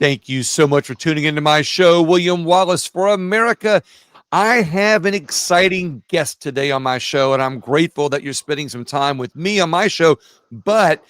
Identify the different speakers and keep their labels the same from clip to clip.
Speaker 1: Thank you so much for tuning into my show, William Wallace for America. I have an exciting guest today on my show, and I'm grateful that you're spending some time with me on my show, but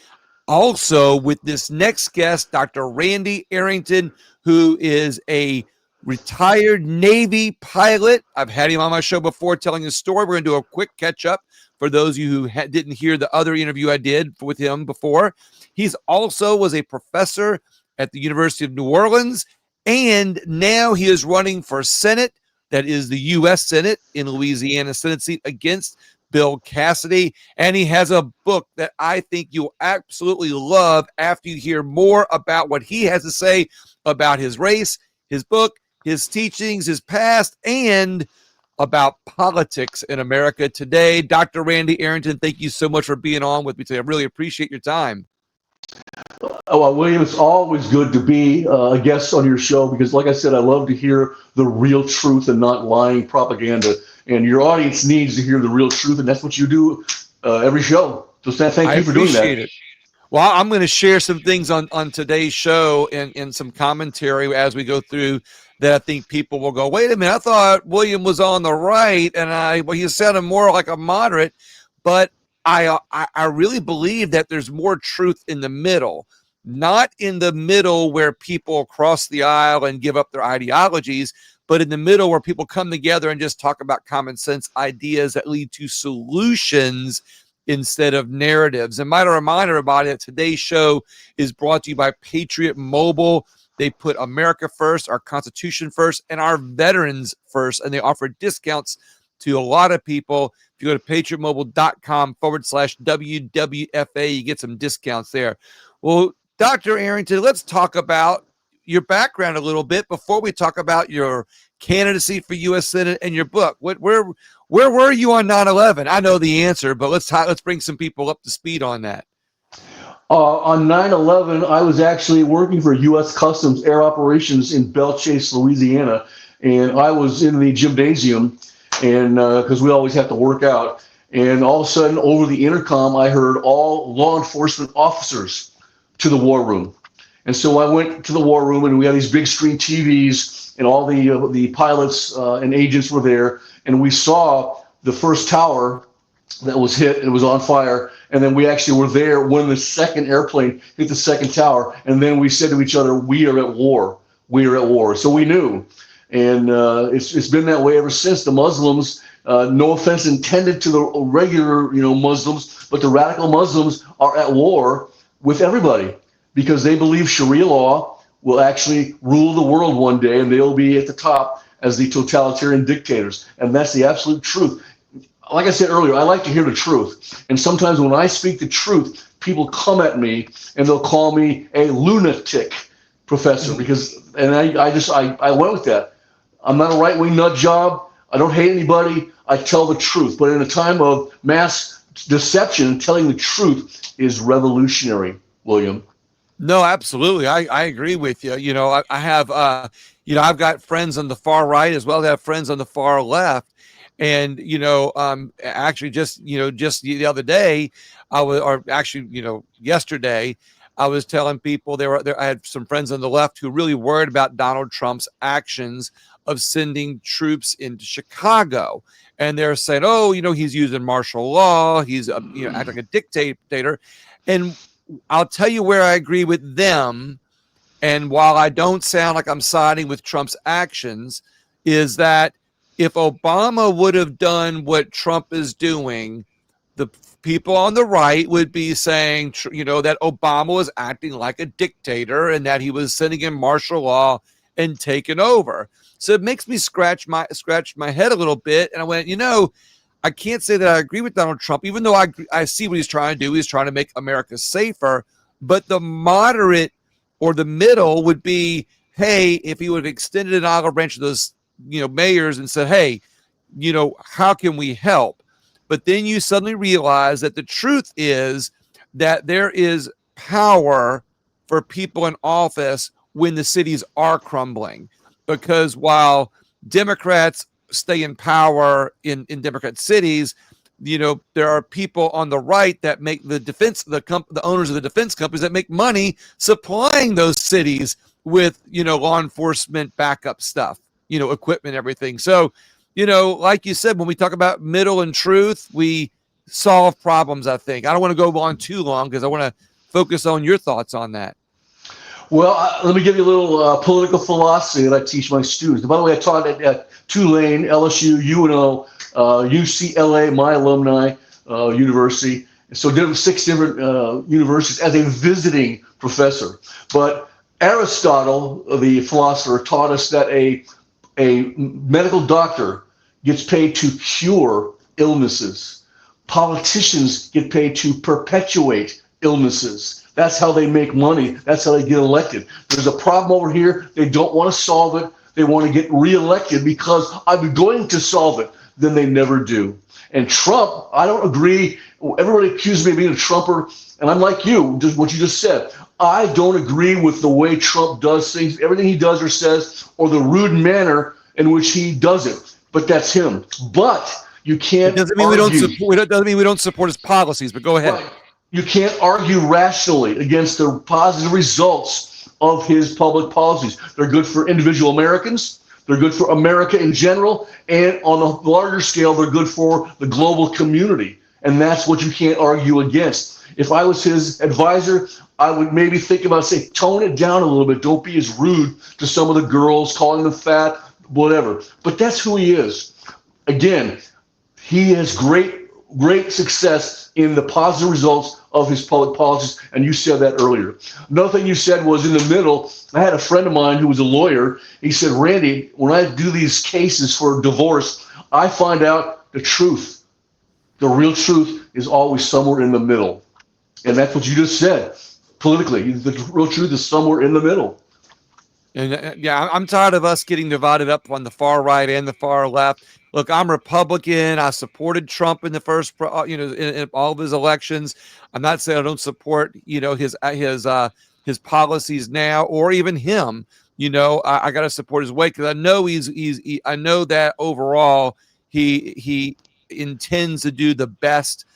Speaker 1: also with this next guest, Dr. Randy Arrington, who is a retired Navy pilot. I've had him on my show before telling his story. We're going to do a quick catch up for those of you who didn't hear the other interview I did with him before. He's also was a professor at the University of New Orleans, and now he is running for Senate. That is the U.S. Senate in Louisiana Senate seat against Bill Cassidy. And he has a book that I think you'll absolutely love after you hear more about what he has to say about his race, his book, his teachings, his past, and about politics in America today. Dr. Randy Arrington, thank you so much for being on with me today. I really appreciate your time.
Speaker 2: Oh, well, William, it's always good to be a guest on your show because, like I said, I love to hear the real truth and not lying propaganda. And your audience needs to hear the real truth, and that's what you do every show. So thank you for doing that.
Speaker 1: It. Well, I'm going to share some things on today's show and some commentary as we go through that I think people will go, wait a minute, I thought William was on the right, and he sounded more like a moderate, but I really believe that there's more truth in the middle, not in the middle where people cross the aisle and give up their ideologies, but in the middle where people come together and just talk about common sense ideas that lead to solutions instead of narratives. And might I remind everybody that today's show is brought to you by Patriot Mobile. They put America first, our Constitution first, and our veterans first, and they offer discounts to a lot of people. If you go to patriotmobile.com/WWFA, you get some discounts there. Well, Dr. Arrington, let's talk about your background a little bit before we talk about your candidacy for U.S. Senate and your book. Where were you on 9/11? I know the answer, but let's bring some people up to speed on that.
Speaker 2: On 9/11, I was actually working for U.S. Customs Air Operations in Belle Chase, Louisiana, and I was in the gymnasium, and because we always have to work out, and all of a sudden, over the intercom, I heard all law enforcement officers to the war room. And so I went to the war room, and we had these big screen TVs, and all the pilots and agents were there, and we saw the first tower that was hit, and it was on fire, and then we actually were there when the second airplane hit the second tower, and then we said to each other, we are at war. We are at war. So we knew, and it's been that way ever since. The Muslims, no offense intended to the regular Muslims, but the radical Muslims are at war with everybody, because they believe Sharia law will actually rule the world one day, and they'll be at the top as the totalitarian dictators. And that's the absolute truth. Like I said earlier, I like to hear the truth. And sometimes when I speak the truth, people come at me and they'll call me a lunatic professor, and I went with that. I'm not a right-wing nut job. I don't hate anybody. I tell the truth. But in a time of mass deception, telling the truth is revolutionary, William.
Speaker 1: No, absolutely. I agree with you. I have, I've got friends on the far right as well as I have friends on the far left. And, actually just the other day, yesterday, I was telling people I had some friends on the left who really worried about Donald Trump's actions of sending troops into Chicago. And they're saying, oh, he's using martial law. He's, acting like a dictator. And I'll tell you where I agree with them. And while I don't sound like I'm siding with Trump's actions, is that if Obama would have done what Trump is doing, the people on the right would be saying, that Obama was acting like a dictator and that he was sending in martial law and taking over. So it makes me scratch my head a little bit. And I went, I can't say that I agree with Donald Trump, even though I see what he's trying to do. He's trying to make America safer. But the moderate or the middle would be, hey, if he would have extended an olive branch to those, mayors and said, hey, how can we help? But then you suddenly realize that the truth is that there is power for people in office when the cities are crumbling. Because while Democrats stay in power in Democrat cities, there are people on the right that make the owners of the defense companies that make money supplying those cities with, law enforcement backup stuff, equipment, everything. So, like you said, when we talk about middle and truth, we solve problems, I think. I don't want to go on too long because I want to focus on your thoughts on that.
Speaker 2: Well, let me give you a little political philosophy that I teach my students. By the way, I taught at Tulane, LSU, UNO, UCLA, my alumni university. So did 6 different universities as a visiting professor. But Aristotle, the philosopher, taught us that a medical doctor gets paid to cure illnesses. Politicians get paid to perpetuate illnesses. That's how they make money. That's how they get elected. There's a problem over here. They don't want to solve it. They want to get reelected because I'm going to solve it. Then they never do. And Trump, I don't agree. Everybody accuses me of being a Trumper, and I'm like you, just what you just said. I don't agree with the way Trump does things, everything he does or says, or the rude manner in which he does it. But that's him. But you can't.
Speaker 1: It doesn't mean we don't support his policies. But go ahead.
Speaker 2: Right. You can't argue rationally against the positive results of his public policies. They're good for individual Americans. They're good for America in general. And on a larger scale, they're good for the global community. And that's what you can't argue against. If I was his advisor, I would maybe think about, say, tone it down a little bit. Don't be as rude to some of the girls, calling them fat, whatever. But that's who he is. Again, he has great success in the positive results of his public policies, and you said that earlier. Another thing you said was in the middle. I had a friend of mine who was a lawyer. He said, Randy, when I do these cases for divorce, I find out the truth. The real truth is always somewhere in the middle. And that's what you just said. Politically, the real truth is somewhere in the middle.
Speaker 1: And yeah, I'm tired of us getting divided up on the far right and the far left. Look, I'm Republican. I supported Trump in the first, in all of his elections. I'm not saying I don't support, his policies now or even him. I got to support his way because I know I know that overall he intends to do the best,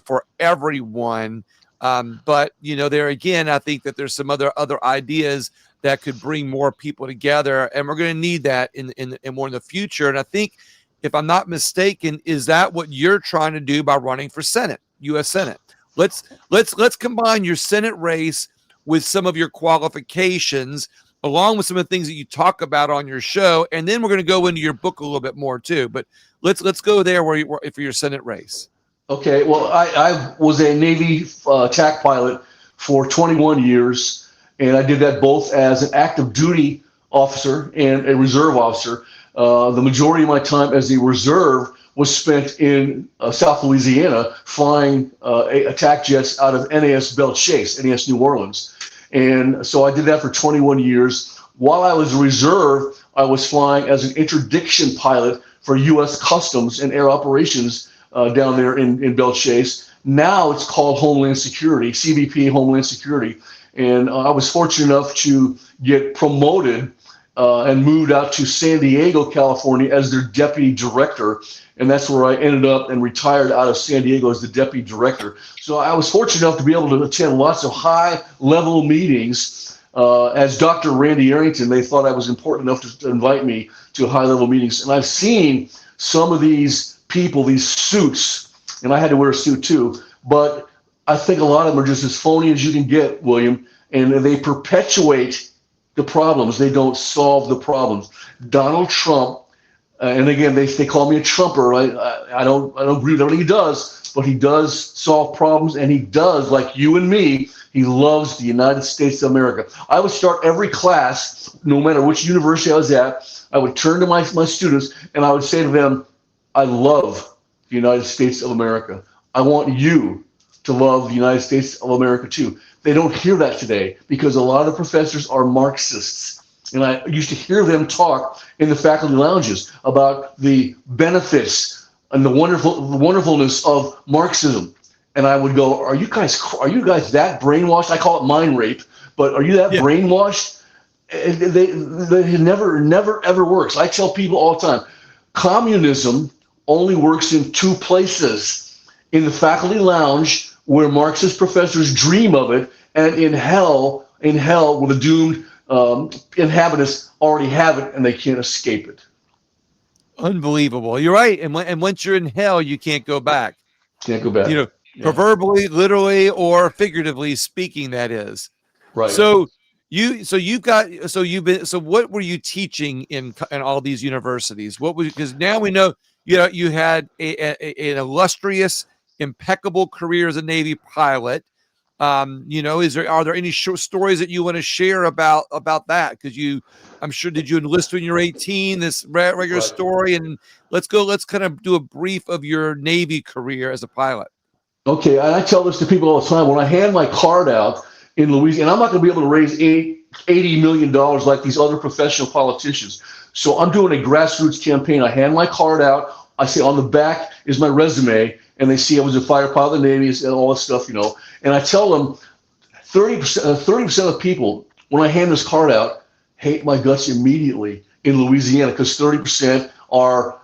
Speaker 1: for everyone. But there again, I think that there's some other ideas that could bring more people together, and we're going to need that in more in the future. And I think, if I'm not mistaken, is that what you're trying to do by running for Senate, U.S. Senate? Let's combine your Senate race with some of your qualifications, along with some of the things that you talk about on your show, and then we're going to go into your book a little bit more too. But let's go there for your Senate race.
Speaker 2: Okay. Well, I was a Navy attack pilot for 21 years. And I did that both as an active duty officer and a reserve officer. The majority of my time as a reserve was spent in South Louisiana flying attack jets out of NAS Belle Chase, NAS New Orleans. And so I did that for 21 years. While I was a reserve, I was flying as an interdiction pilot for U.S. Customs and Air Operations down there in Belle Chase. Now it's called Homeland Security, CBP Homeland Security. And I was fortunate enough to get promoted and moved out to San Diego, California as their deputy director. And that's where I ended up and retired out of San Diego as the deputy director. So I was fortunate enough to be able to attend lots of high-level meetings. As Dr. Randy Arrington, they thought I was important enough to invite me to high-level meetings. And I've seen some of these people, these suits, and I had to wear a suit too, but I think a lot of them are just as phony as you can get, William, and they perpetuate the problems. They don't solve the problems. Donald Trump, and again, they call me a Trumper. I don't agree with everything he does, but he does solve problems, and he does, like you and me, he loves the United States of America. I would start every class, no matter which university I was at, I would turn to my students, and I would say to them, I love the United States of America. I want you to love the United States of America too. They don't hear that today because a lot of professors are Marxists. And I used to hear them talk in the faculty lounges about the benefits and the wonderfulness of Marxism. And I would go, are you guys that brainwashed? I call it mind rape, but are you that brainwashed? And they never ever works. I tell people all the time, communism only works in 2 places: in the faculty lounge, where Marxist professors dream of it, and in hell where the doomed inhabitants already have it and they can't escape it.
Speaker 1: Unbelievable. You're right. And once you're in hell, you can't go back.
Speaker 2: Can't go back.
Speaker 1: You know,
Speaker 2: Yeah.
Speaker 1: proverbially, literally, or figuratively speaking, that is.
Speaker 2: Right.
Speaker 1: So what were you teaching in all these universities? What was, because now we know you had an illustrious, impeccable career as a Navy pilot. Are there any short stories that you want to share about that? Because I'm sure, did you enlist when you were 18? This regular
Speaker 2: Right.
Speaker 1: story, and let's kind of do a brief of your Navy career as a pilot.
Speaker 2: Okay, and I tell this to people all the time. When I hand my card out in Louisiana, I'm not going to be able to raise $80 million like these other professional politicians. So I'm doing a grassroots campaign. I hand my card out. I say on the back is my resume, and they see I was a fighter pilot in the Navy and all this stuff, And I tell them 30% of people, when I hand this card out, hate my guts immediately in Louisiana because 30% are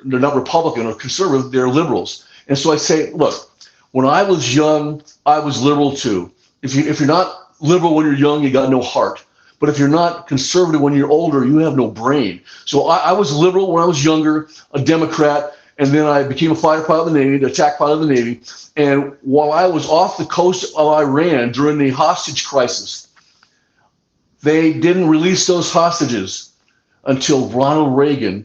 Speaker 2: they're not Republican or conservative, they're liberals. And so I say, look, when I was young, I was liberal too. If you're not liberal when you're young, you got no heart. But if you're not conservative when you're older, you have no brain. So I was liberal when I was younger, a Democrat, and then I became a fighter pilot in the Navy, the attack pilot in the Navy. And while I was off the coast of Iran during the hostage crisis, they didn't release those hostages until Ronald Reagan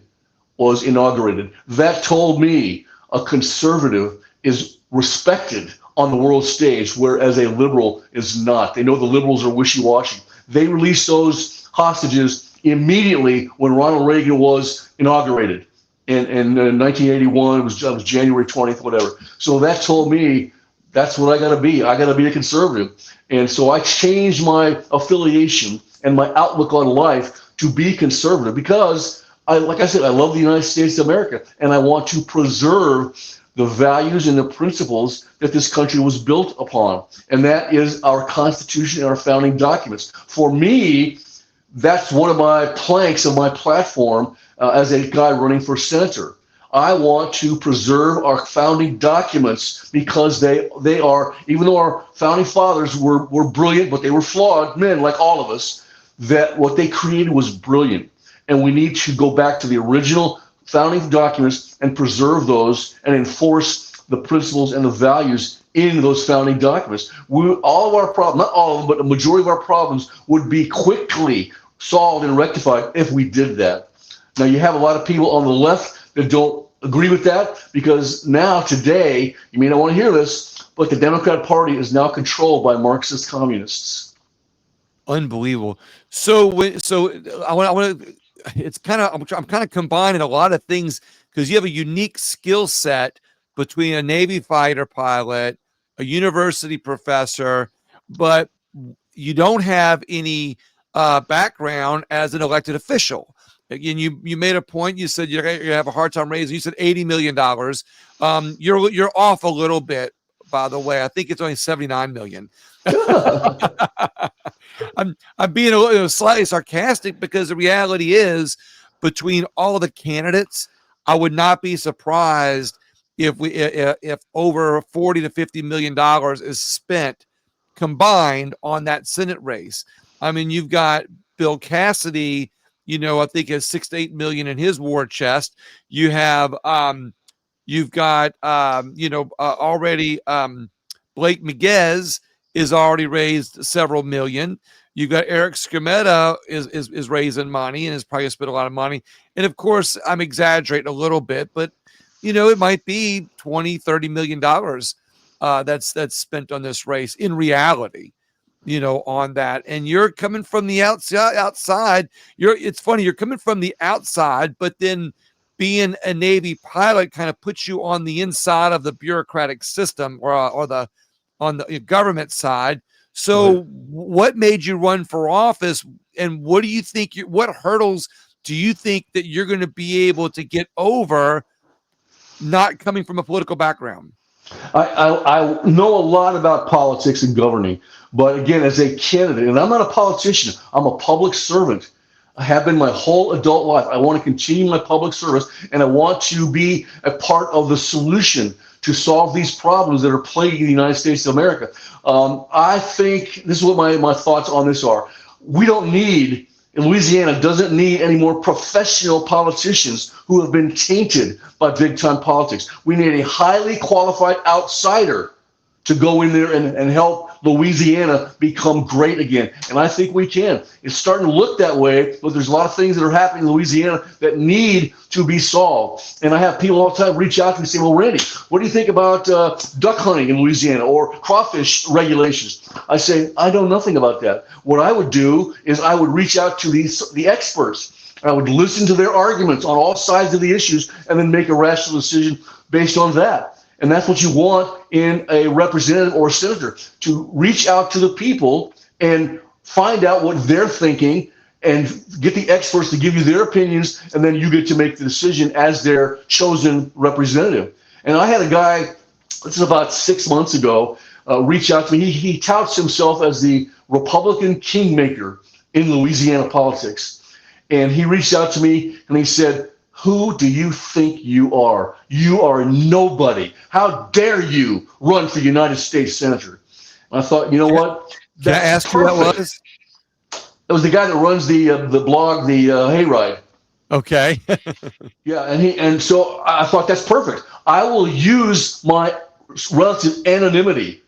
Speaker 2: was inaugurated. That told me a conservative is respected on the world stage, whereas a liberal is not. They know the liberals are wishy-washy. They released those hostages immediately when Ronald Reagan was inaugurated. In 1981, it was January 20th, whatever. So that told me that's what I got to be. I got to be a conservative. And so I changed my affiliation and my outlook on life to be conservative because, like I said, I love the United States of America, and I want to preserve the values and the principles that this country was built upon. And that is our Constitution and our founding documents. For me, that's one of my planks of my platform as a guy running for senator. I want to preserve our founding documents because they are, even though our founding fathers were brilliant, but they were flawed men like all of us, that what they created was brilliant. And we need to go back to the original founding documents and preserve those and enforce the principles and the values in those founding documents. All of our problems, not all of them, but the majority of our problems would be quickly solved and rectified if we did that. Now, you have a lot of people on the left that don't agree with that because now, today, you may not want to hear this, but the Democrat Party is now controlled by Marxist communists.
Speaker 1: Unbelievable. So I want to. It's kind of, I'm kind of combining a lot of things because you have a unique skill set between a Navy fighter pilot, a university professor, but you don't have any background as an elected official. Again, you made a point. You said you have a hard time raising. You said $80 million. You're off a little bit, by the way. I think it's only $79 million. I'm being a little slightly sarcastic because the reality is, between all the candidates, I would not be surprised if over $40 to $50 million is spent combined on that Senate race. I mean, you've got Bill Cassidy, I think has 6 to 8 million in his war chest. You have you've got already Blake Miguez is already raised several million. You've got Eric Scametta is raising money and has probably spent a lot of money. And of course, I'm exaggerating a little bit, but it might be $20-30 million that's spent on this race in reality, on that. And you're coming from the outside. It's funny, you're coming from the outside, but then being a Navy pilot kind of puts you on the inside of the bureaucratic system or on the government side. So what made you run for office, and what do you think, what hurdles do you think that you're going to be able to get over not coming from a political background?
Speaker 2: I know a lot about politics and governing, but again, as a candidate, and I'm not a politician, I'm a public servant. I have been my whole adult life. I want to continue my public service, and I want to be a part of the solution to solve these problems that are plaguing the United States of America. I think this is what my thoughts on this are. We don't need, and Louisiana doesn't need any more professional politicians who have been tainted by big time politics. We need a highly qualified outsider to go in there and help Louisiana become great again. And I think we can. It's starting to look that way, but there's a lot of things that are happening in Louisiana that need to be solved. And I have people all the time reach out to me and say, well, Randy, what do you think about duck hunting in Louisiana or crawfish regulations? I say, I know nothing about that. What I would do is I would reach out to the experts. I would listen to their arguments on all sides of the issues and then make a rational decision based on that. And that's what you want in a representative or a senator, to reach out to the people and find out what they're thinking and get the experts to give you their opinions, and then you get to make the decision as their chosen representative. And I had a guy, this is about 6 months ago, reach out to me. He touts himself as the Republican kingmaker in Louisiana politics. And he reached out to me and he said, who do you think you are? You are nobody. How dare you run for United States Senator? And I thought, you know what?
Speaker 1: Can I ask who that was?
Speaker 2: It was the guy that runs the blog, the Hayride.
Speaker 1: Okay.
Speaker 2: Yeah, and so I thought that's perfect. I will use my relative anonymity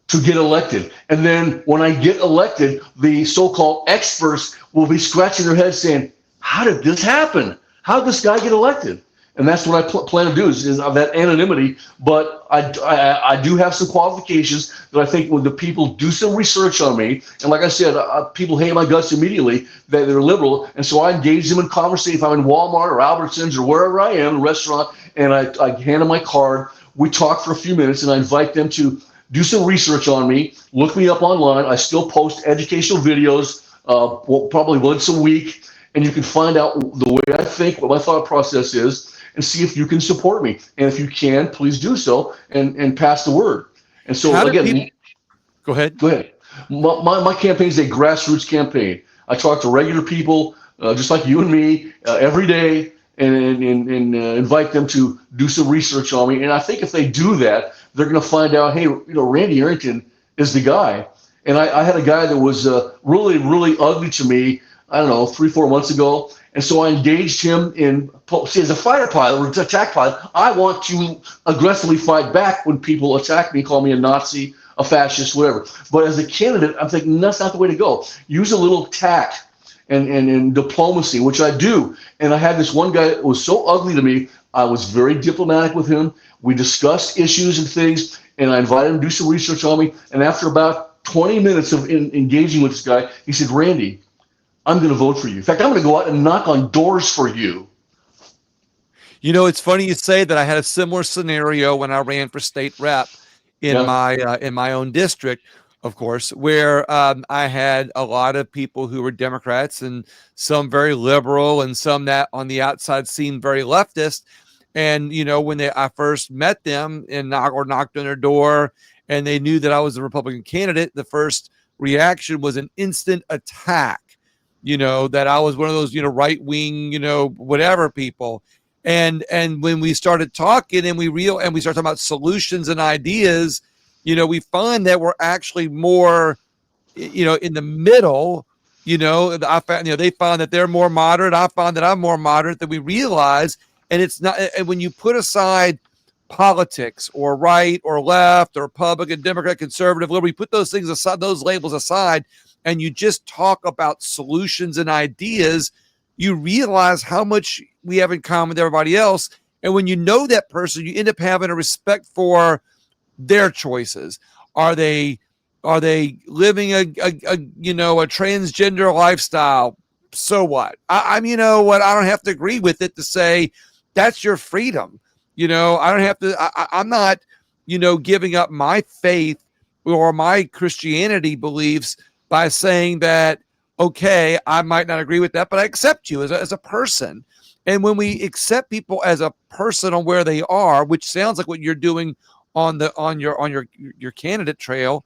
Speaker 2: to get elected. And then when I get elected, the so-called experts will be scratching their heads saying, how did this happen? How did this guy get elected? And that's what I plan to do is that anonymity. But I do have some qualifications that I think when the people do some research on me, and like I said, people hate my guts immediately, that they're liberal. And so I engage them in conversation. If I'm in Walmart or Albertsons or wherever I am, a restaurant, and I hand them my card, we talk for a few minutes, and I invite them to do some research on me, look me up online. I still post educational videos, probably once a week. And you can find out the way I think, what my thought process is, and see if you can support me. And if you can, please do so and pass the word. And so, again,
Speaker 1: go ahead.
Speaker 2: Go ahead. My campaign is a grassroots campaign. I talk to regular people, just like you and me, every day, and invite them to do some research on me. And I think if they do that, they're going to find out, hey, Randy Arrington is the guy. And I had a guy that was really, really ugly to me, I don't know, 3-4 months ago. And so I engaged him as a fighter pilot or attack pilot. I want to aggressively fight back when people attack me, call me a Nazi, a fascist, whatever. But as a candidate, I'm thinking that's not the way to go. Use a little tact and diplomacy, which I do. And I had this one guy that was so ugly to me. I was very diplomatic with him. We discussed issues and things, and I invited him to do some research on me. And after about 20 minutes of engaging with this guy, he said, Randy, I'm going to vote for you. In fact, I'm going to go out and knock on doors for you.
Speaker 1: You know, it's funny you say that. I had a similar scenario when I ran for state rep in my own district, of course, where I had a lot of people who were Democrats and some very liberal and some that on the outside seemed very leftist. And, you know, when I first met them and knocked on their door and they knew that I was a Republican candidate, the first reaction was an instant attack. You know, that I was one of those, right wing, whatever people. And when we started talking and we started talking about solutions and ideas, we find that we're actually more, in the middle. I found, they found that they're more moderate. I found that I'm more moderate than we realize. And it's not, and when you put aside politics or right or left or Republican, Democrat, conservative, liberal, we put those things aside, those labels aside, and you just talk about solutions and ideas, you realize how much we have in common with everybody else. And when you know that person, you end up having a respect for their choices. Are they living a transgender lifestyle? So what? I don't have to agree with it to say that's your freedom. I don't have to, I'm not, giving up my faith or my Christianity beliefs by saying that, okay, I might not agree with that, but I accept you as a person. And when we accept people as a person on where they are, which sounds like what you're doing on your candidate trail,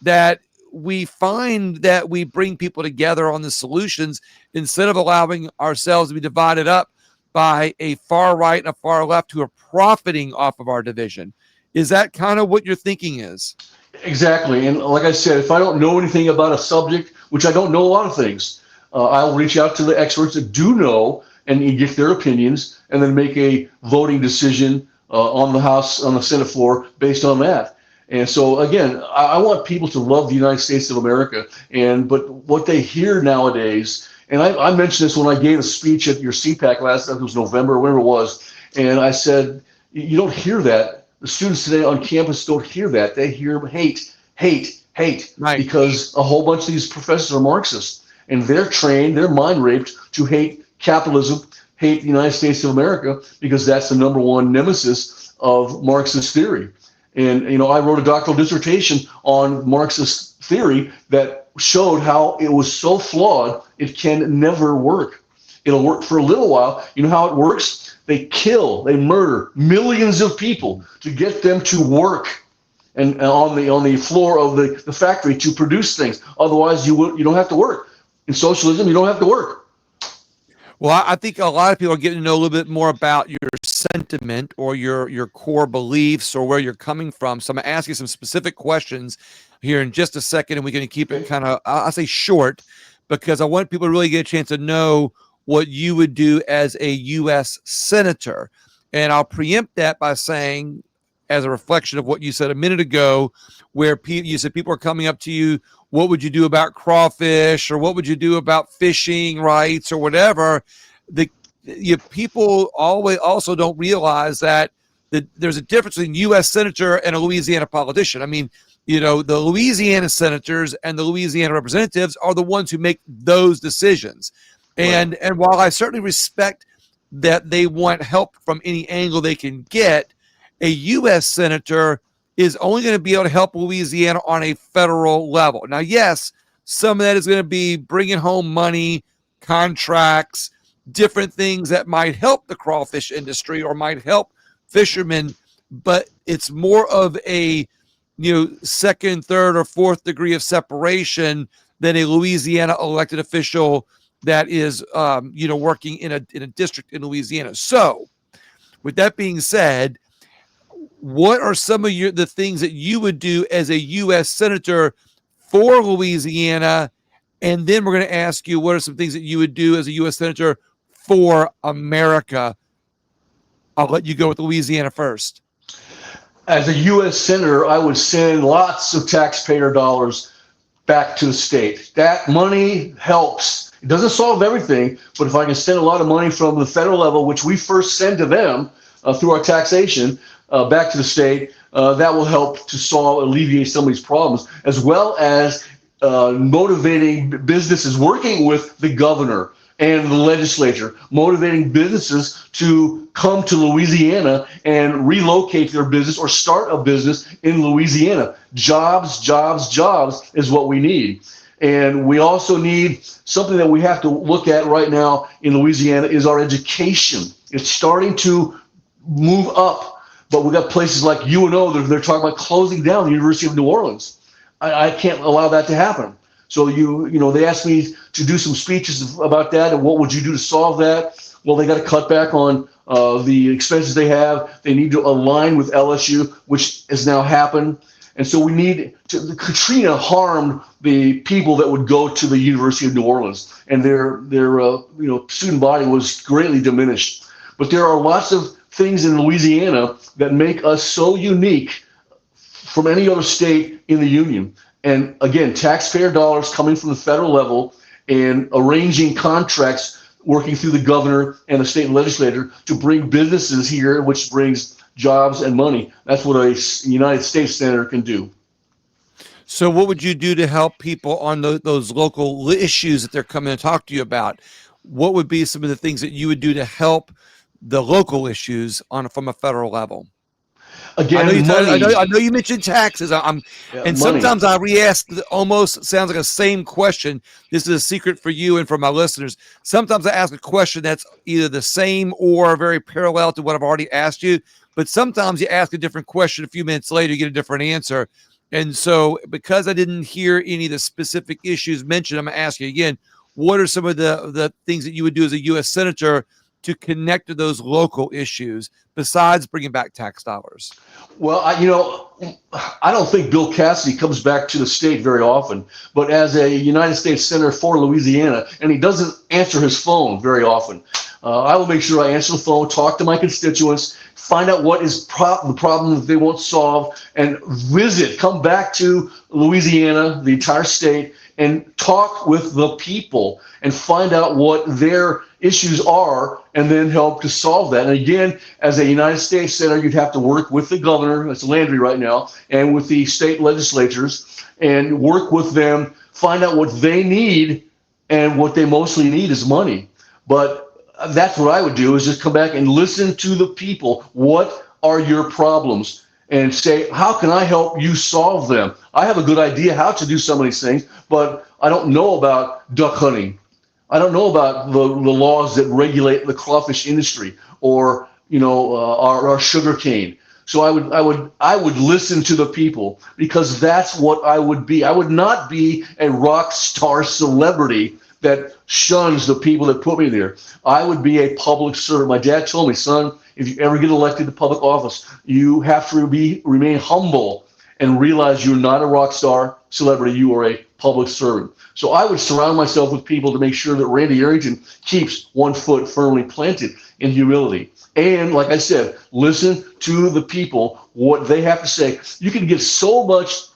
Speaker 1: that we find that we bring people together on the solutions instead of allowing ourselves to be divided up by a far right and a far left who are profiting off of our division. Is that kind of what your thinking is?
Speaker 2: Exactly. And like I said, if I don't know anything about a subject, which I don't know a lot of things, I'll reach out to the experts that do know and get their opinions and then make a voting decision on the Senate floor based on that. And so again, I want people to love the United States of America. But what they hear nowadays, and I mentioned this when I gave a speech at your CPAC last, I think it was November, whatever it was, and I said, you don't hear that. The students today on campus don't hear that. They hear hate, hate, hate,
Speaker 1: Right.
Speaker 2: because a whole bunch of these professors are Marxists, and they're trained, they're mind raped to hate capitalism, hate the United States of America, because that's the number one nemesis of Marxist theory. And I wrote a doctoral dissertation on Marxist theory that showed how it was so flawed it can never work. It'll work for a little while. You know how it works? They kill, they murder millions of people to get them to work and on the floor of the factory to produce things. Otherwise, you don't have to work. In socialism, you don't have to work.
Speaker 1: Well, I think a lot of people are getting to know a little bit more about your sentiment or your core beliefs or where you're coming from. So I'm going to ask you some specific questions here in just a second, and we're going to keep it kind of, I'll say short, because I want people to really get a chance to know what you would do as a U.S. Senator. And I'll preempt that by saying, as a reflection of what you said a minute ago, where you said people are coming up to you, what would you do about crawfish, or what would you do about fishing rights, or whatever. People always also don't realize that there's a difference between U.S. Senator and a Louisiana politician. I mean, the Louisiana senators and the Louisiana representatives are the ones who make those decisions. And while I certainly respect that they want help from any angle they can get, a U.S. senator is only going to be able to help Louisiana on a federal level. Now, yes, some of that is going to be bringing home money, contracts, different things that might help the crawfish industry or might help fishermen, but it's more of a second, third, or fourth degree of separation than a Louisiana elected official that is working in a district in Louisiana. So, with that being said, what are some of the things that you would do as a U.S. Senator for Louisiana? And then we're going to ask you, what are some things that you would do as a U.S. Senator for America? I'll let you go with Louisiana first.
Speaker 2: As a U.S. Senator, I would send lots of taxpayer dollars back to the state. That money helps. It doesn't solve everything, but if I can send a lot of money from the federal level, which we first send to them through our taxation, back to the state, that will help to alleviate some of these problems, as well as motivating businesses, working with the governor and the legislature, motivating businesses to come to Louisiana and relocate their business or start a business in Louisiana. Jobs, jobs, jobs is what we need. And we also need something that we have to look at right now in Louisiana is our education. It's starting to move up, but we got places like UNO that they're talking about closing down the University of New Orleans. I can't allow that to happen. So they asked me to do some speeches about that and what would you do to solve that? Well, they got to cut back on the expenses they have. They need to align with LSU, which has now happened. And so we need to. Katrina harmed the people that would go to the University of New Orleans, and their student body was greatly diminished. But there are lots of things in Louisiana that make us so unique from any other state in the union. And again, taxpayer dollars coming from the federal level and arranging contracts, working through the governor and the state legislature to bring businesses here, which brings jobs and money. That's what a United States senator can do.
Speaker 1: So what would you do to help people on those local issues that they're coming to talk to you about? What would be some of the things that you would do to help the local issues from a federal level?
Speaker 2: Again,
Speaker 1: I know you mentioned taxes. And
Speaker 2: money.
Speaker 1: Sometimes I re-ask almost sounds like a same question. This is a secret for you and for my listeners. Sometimes I ask a question that's either the same or very parallel to what I've already asked you. But sometimes you ask a different question a few minutes later, you get a different answer. And so because I didn't hear any of the specific issues mentioned, I'm going to ask you again, what are some of the things that you would do as a U.S. Senator to connect to those local issues besides bringing back tax dollars?
Speaker 2: Well, I don't think Bill Cassidy comes back to the state very often, but as a United States Senator for Louisiana, and he doesn't answer his phone very often, I will make sure I answer the phone, talk to my constituents, find out what is the problem that they won't solve, and come back to Louisiana, the entire state, and talk with the people and find out what their issues are and then help to solve that. And again, as a United States Senator, you'd have to work with the governor, that's Landry right now, and with the state legislatures and work with them, find out what they need, and what they mostly need is money. But that's what I would do, is just come back and listen to the people. What are your problems? And say, how can I help you solve them? I have a good idea how to do some of these things, but I don't know about duck hunting. I don't know about the laws that regulate the crawfish industry, or our sugar cane. So I would listen to the people, because that's what I would be. I would not be a rock star celebrity that shuns the people that put me there. I would be a public servant. My dad told me, son, if you ever get elected to public office, you have to remain humble and realize you're not a rock star celebrity. You are a public servant. So I would surround myself with people to make sure that Randy Arrington keeps one foot firmly planted in humility. And like I said, listen to the people, what they have to say. You can get so much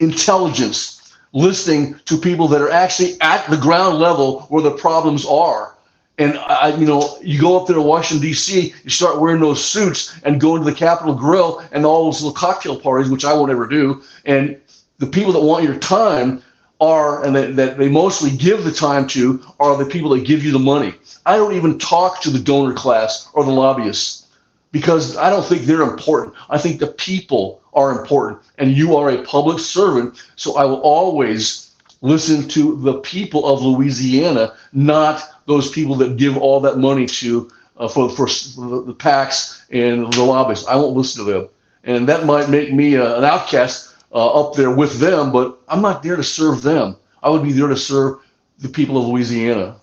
Speaker 2: intelligence listening to people that are actually at the ground level where the problems are. And you go up there to Washington, D.C., you start wearing those suits and go into the Capitol Grill and all those little cocktail parties, which I won't ever do. And the people that want your time that they mostly give the time to, are the people that give you the money. I don't even talk to the donor class or the lobbyists, because I don't think they're important. I think the people are important, and you are a public servant. So I will always listen to the people of Louisiana, not those people that give all that money to for the PACs and the lobbyists. I won't listen to them, and that might make me an outcast up there with them. But I'm not there to serve them. I would be there to serve the people of Louisiana.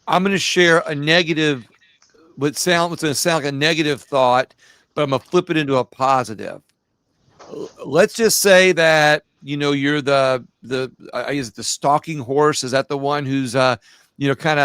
Speaker 1: I'm going to share a negative, what's going to sound like a negative thought, but I'm going to flip it into a positive. Let's just say that you're the is it the stalking horse? Is that the one who's that's kind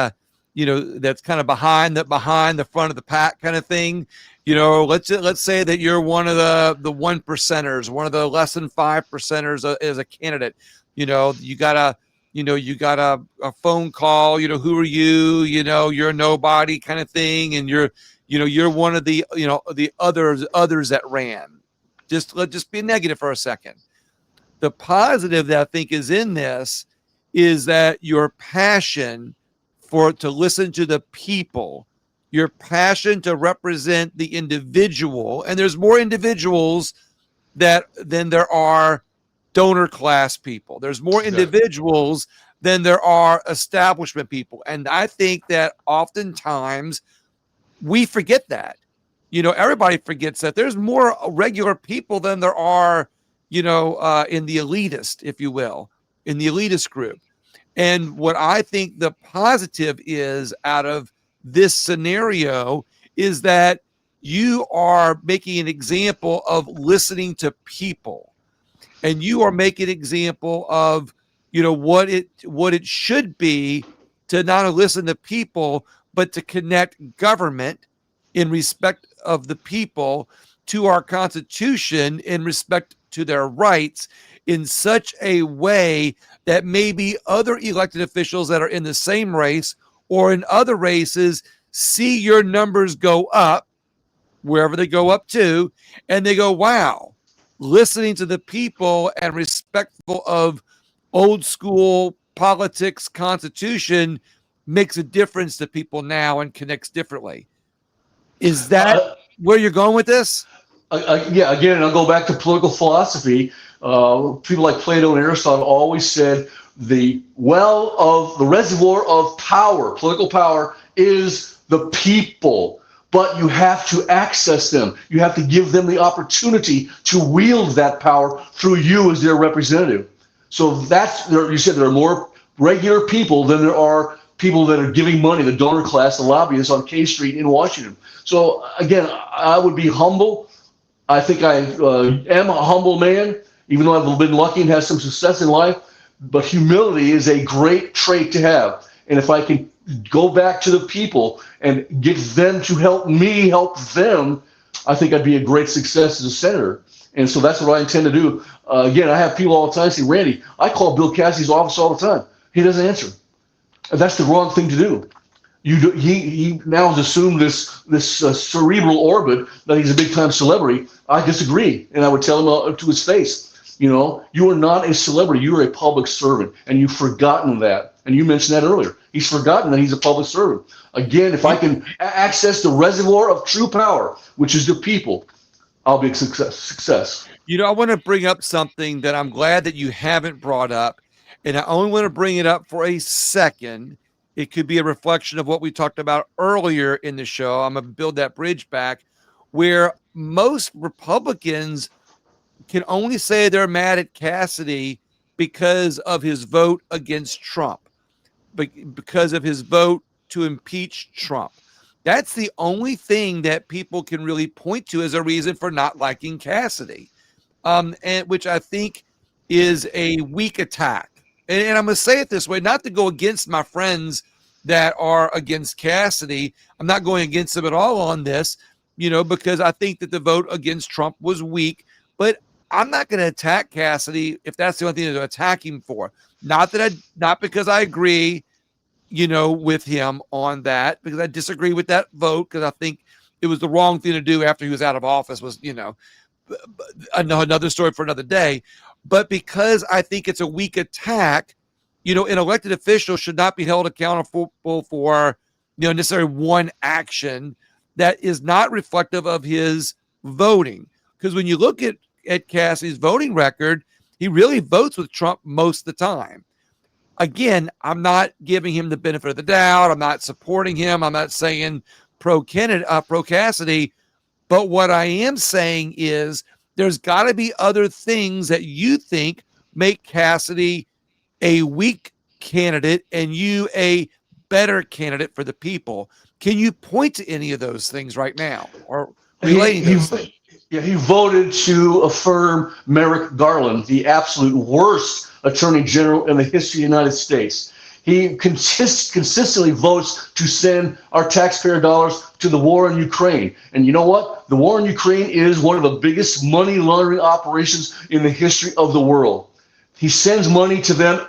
Speaker 1: of behind the front of the pack kind of thing? Let's say that you're one of the 1%ers, one of the less than 5%ers as a candidate. You got a phone call. Who are you? You're a nobody kind of thing, and you're one of the the others that ran. Let's just be negative for a second. The positive that I think is in this is that your passion to listen to the people, your passion to represent the individual, and there's more individuals than there are donor class people. There's more individuals than there are establishment people. And I think that oftentimes we forget that. Everybody forgets that there's more regular people than there are, in the elitist, if you will, in the elitist group. And what I think the positive is out of this scenario is that you are making an example of listening to people, and you are making an example of, what it should be to not only listen to people, but to connect government in respect of the people to our Constitution, in respect to their rights, in such a way that maybe other elected officials that are in the same race or in other races see your numbers go up wherever they go up to, and they go, wow, listening to the people and respectful of old school politics, Constitution makes a difference to people now and connects differently. Is that where you're going with this?
Speaker 2: Yeah, again, I'll go back to political philosophy. People like Plato and Aristotle always said the reservoir of power, political power, is the people. But you have to access them. You have to give them the opportunity to wield that power through you as their representative. So you said there are more regular people than there are people that are giving money, the donor class, the lobbyists on K Street in Washington. So again, I would be humble. I think I am a humble man, even though I've been lucky and had some success in life. But humility is a great trait to have. And if I can go back to the people and get them to help me help them, I think I'd be a great success as a senator. And so that's what I intend to do. Again, I have people all the time say, Randy, I call Bill Cassidy's office all the time. He doesn't answer. That's the wrong thing to do. He now has assumed this cerebral orbit that he's a big time celebrity. I disagree, and I would tell him to his face. You are not a celebrity. You are a public servant, and you've forgotten that. And you mentioned that earlier. He's forgotten that he's a public servant. Again, if I can access the reservoir of true power, which is the people, I'll be a success.
Speaker 1: I want to bring up something that I'm glad that you haven't brought up, and I only want to bring it up for a second. It could be a reflection of what we talked about earlier in the show. I'm going to build that bridge back, where most Republicans can only say they're mad at Cassidy because of his vote against Trump, because of his vote to impeach Trump. That's the only thing that people can really point to as a reason for not liking Cassidy, and which I think is a weak attack. And I'm going to say it this way, not to go against my friends that are against Cassidy. I'm not going against them at all on this, because I think that the vote against Trump was weak. But I'm not going to attack Cassidy if that's the only thing to attack him for. Not because I agree, with him on that, because I disagree with that vote, because I think it was the wrong thing to do after he was out of office. Was another story for another day. But because I think it's a weak attack, an elected official should not be held accountable for, necessarily one action that is not reflective of his voting. Because when you look at Cassidy's voting record, he really votes with Trump most of the time. Again, I'm not giving him the benefit of the doubt. I'm not supporting him. I'm not saying pro Cassidy. But what I am saying is there's got to be other things that you think make Cassidy a weak candidate and you a better candidate for the people. Can you point to any of those things right now, or relating those things?
Speaker 2: Yeah, he voted to affirm Merrick Garland, the absolute worst attorney general in the history of the United States. He consistently votes to send our taxpayer dollars to the war in Ukraine. And you know what? The war in Ukraine is one of the biggest money laundering operations in the history of the world. He sends money to them.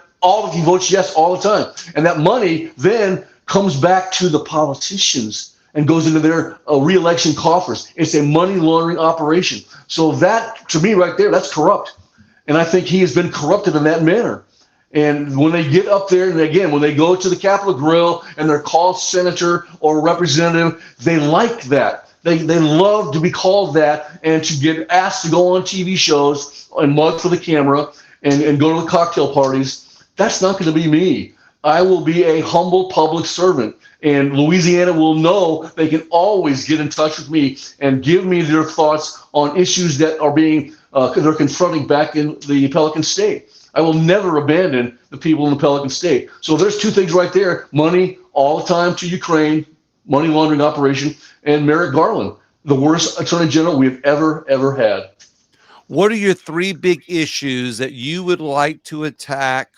Speaker 2: He votes yes all the time. And that money then comes back to the politicians and goes into their re-election coffers. It's a money laundering operation. So that, to me right there, that's corrupt. And I think he has been corrupted in that manner. And when they get up there, and again, when they go to the Capitol Grill and they're called senator or representative, they like that. They love to be called that and to get asked to go on TV shows and mug for the camera and go to the cocktail parties. That's not going to be me. I will be a humble public servant. And Louisiana will know they can always get in touch with me and give me their thoughts on issues that are they're confronting back in the Pelican State. I will never abandon the people in the Pelican State. So there's two things right there: money all the time to Ukraine, money laundering operation, and Merrick Garland, the worst attorney general we've ever had.
Speaker 1: What are your three big issues that you would like to attack,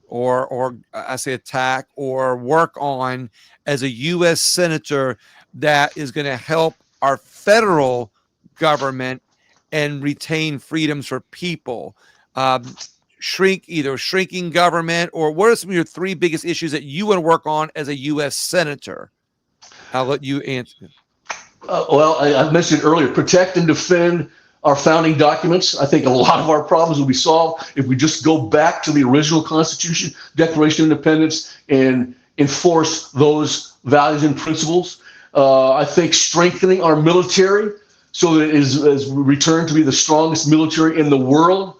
Speaker 1: or I say attack, or work on as a U.S. senator that is going to help our federal government and retain freedoms for people? Shrinking government, or what are some of your three biggest issues that you want to work on as a U.S. senator? I'll let you answer.
Speaker 2: I mentioned earlier, protect and defend our founding documents. I think a lot of our problems will be solved if we just go back to the original Constitution, Declaration of Independence, and enforce those values and principles. I think strengthening our military so that it is returned to be the strongest military in the world.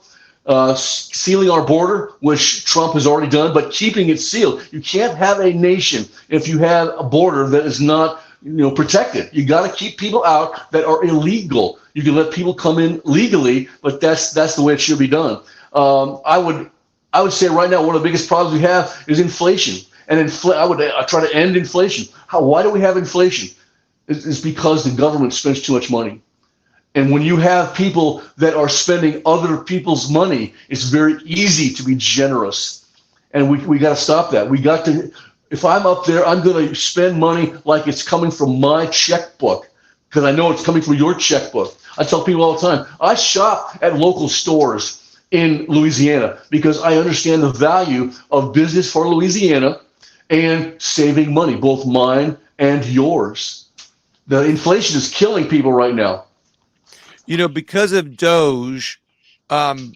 Speaker 2: Sealing our border, which Trump has already done, but keeping it sealed. You can't have a nation if you have a border that is not, protected. You got to keep people out that are illegal. You can let people come in legally, but that's the way it should be done. I would say right now one of the biggest problems we have is inflation. And I try to end inflation. Why do we have inflation? It's because the government spends too much money. And when you have people that are spending other people's money, it's very easy to be generous. And we got to stop that. We got to, if I'm up there, I'm going to spend money like it's coming from my checkbook, because I know it's coming from your checkbook. I tell people all the time, I shop at local stores in Louisiana because I understand the value of business for Louisiana and saving money, both mine and yours. The inflation is killing people right now.
Speaker 1: Because of Doge, federal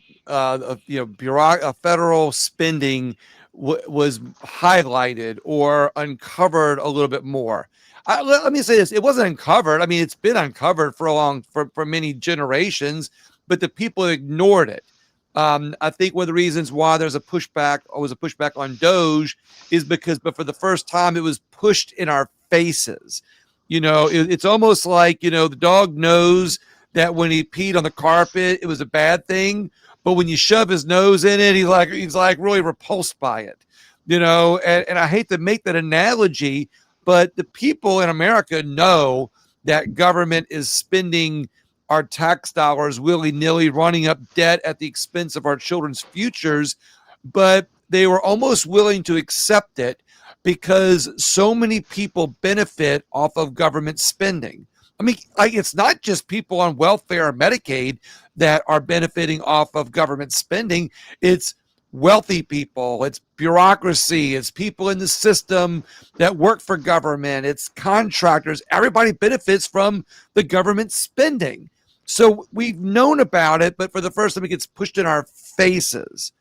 Speaker 1: spending was highlighted or uncovered a little bit more. Let me say this: it wasn't uncovered. I mean, it's been uncovered for many generations, but the people ignored it. I think one of the reasons why was a pushback on Doge is because, but for the first time, it was pushed in our faces. It's almost like the dog knows that when he peed on the carpet, it was a bad thing. But when you shove his nose in it, he's like really repulsed by it, and I hate to make that analogy, but the people in America know that government is spending our tax dollars willy-nilly, running up debt at the expense of our children's futures. But they were almost willing to accept it because so many people benefit off of government spending. I mean, it's not just people on welfare or Medicaid that are benefiting off of government spending. It's wealthy people, it's bureaucracy, it's people in the system that work for government, it's contractors. Everybody benefits from the government spending. So we've known about it, but for the first time, it gets pushed in our faces.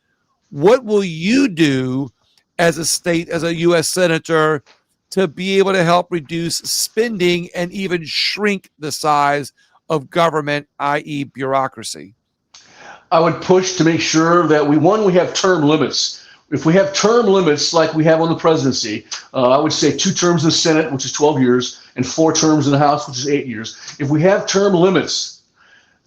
Speaker 1: What will you do as a U.S. Senator, to be able to help reduce spending and even shrink the size of government, i.e. bureaucracy?
Speaker 2: I would push to make sure that we have term limits. If we have term limits like we have on the presidency, I would say 2 terms in the Senate, which is 12 years, and 4 terms in the House, which is 8 years. If we have term limits,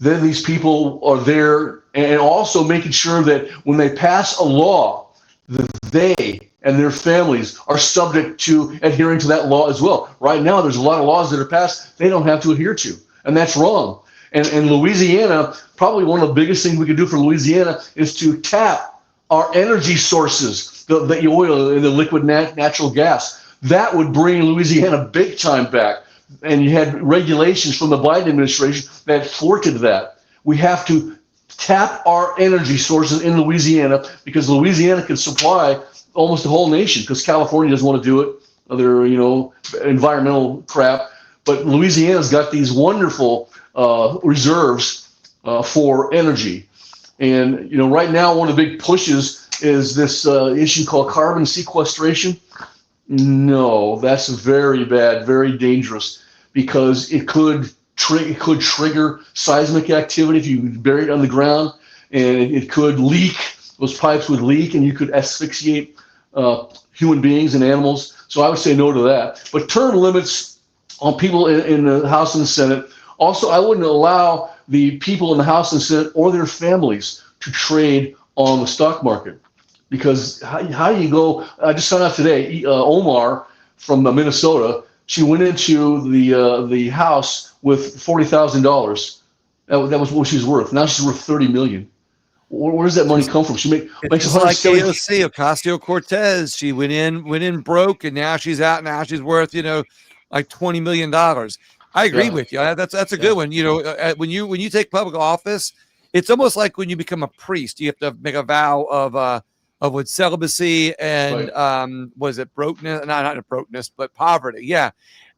Speaker 2: then these people are there, and also making sure that when they pass a law, that they and their families are subject to adhering to that law as well. Right now, there's a lot of laws that are passed they don't have to adhere to, and that's wrong. And Louisiana, probably one of the biggest things we could do for Louisiana is to tap our energy sources, the oil and the liquid natural gas. That would bring Louisiana big time back. And you had regulations from the Biden administration that thwarted that. We have to tap our energy sources in Louisiana because Louisiana can supply almost the whole nation, because California doesn't want to do it. Other, environmental crap. But Louisiana's got these wonderful reserves for energy. And, right now, one of the big pushes is this issue called carbon sequestration. No, that's very bad, very dangerous, because it could trigger seismic activity if you bury it on the ground, and it could leak. Those pipes would leak, and you could asphyxiate human beings and animals. So I would say no to that. But term limits on people in the House and the Senate. Also, I wouldn't allow the people in the House and Senate or their families to trade on the stock market. Because how do you go? I just found out today, Omar from Minnesota, she went into the House with $40,000. That was what she's worth. Now she's worth $30 million. Where does that money come from? She makes
Speaker 1: like AOC, Ocasio-Cortez. She went in broke, and now she's out. Now she's worth like $20 million. I agree with you. That's a good one. When you take public office, it's almost like when you become a priest. You have to make a vow of celibacy and right. Was it brokenness? Not brokenness, but poverty. Yeah,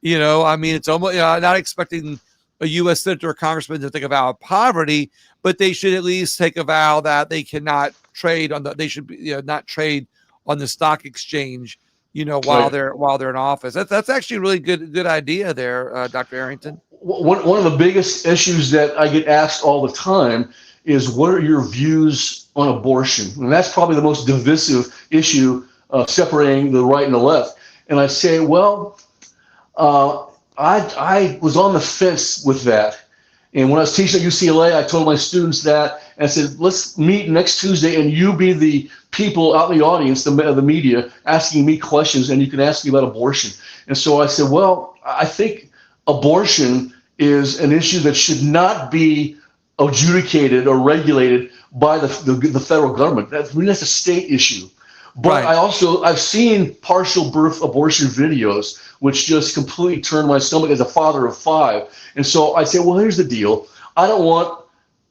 Speaker 1: it's almost not expecting a U.S. senator or congressman to take a vow of poverty, but they should at least take a vow that they cannot trade on they should not trade on the stock exchange, while
Speaker 2: right.
Speaker 1: they're in office. That's actually a really good idea there, Dr. Arrington.
Speaker 2: One of the biggest issues that I get asked all the time is, what are your views on abortion? And that's probably the most divisive issue, separating the right and the left. And I say, well, I was on the fence with that. And when I was teaching at UCLA, I told my students that, and said, let's meet next Tuesday, and you be the people out in the audience, the media, asking me questions, and you can ask me about abortion. And so I said, well, I think abortion is an issue that should not be adjudicated or regulated by the federal government. That's a state issue. But
Speaker 1: Right.
Speaker 2: I've seen partial birth abortion videos, which just completely turned my stomach as a father of 5. And so I say, well, here's the deal. I don't want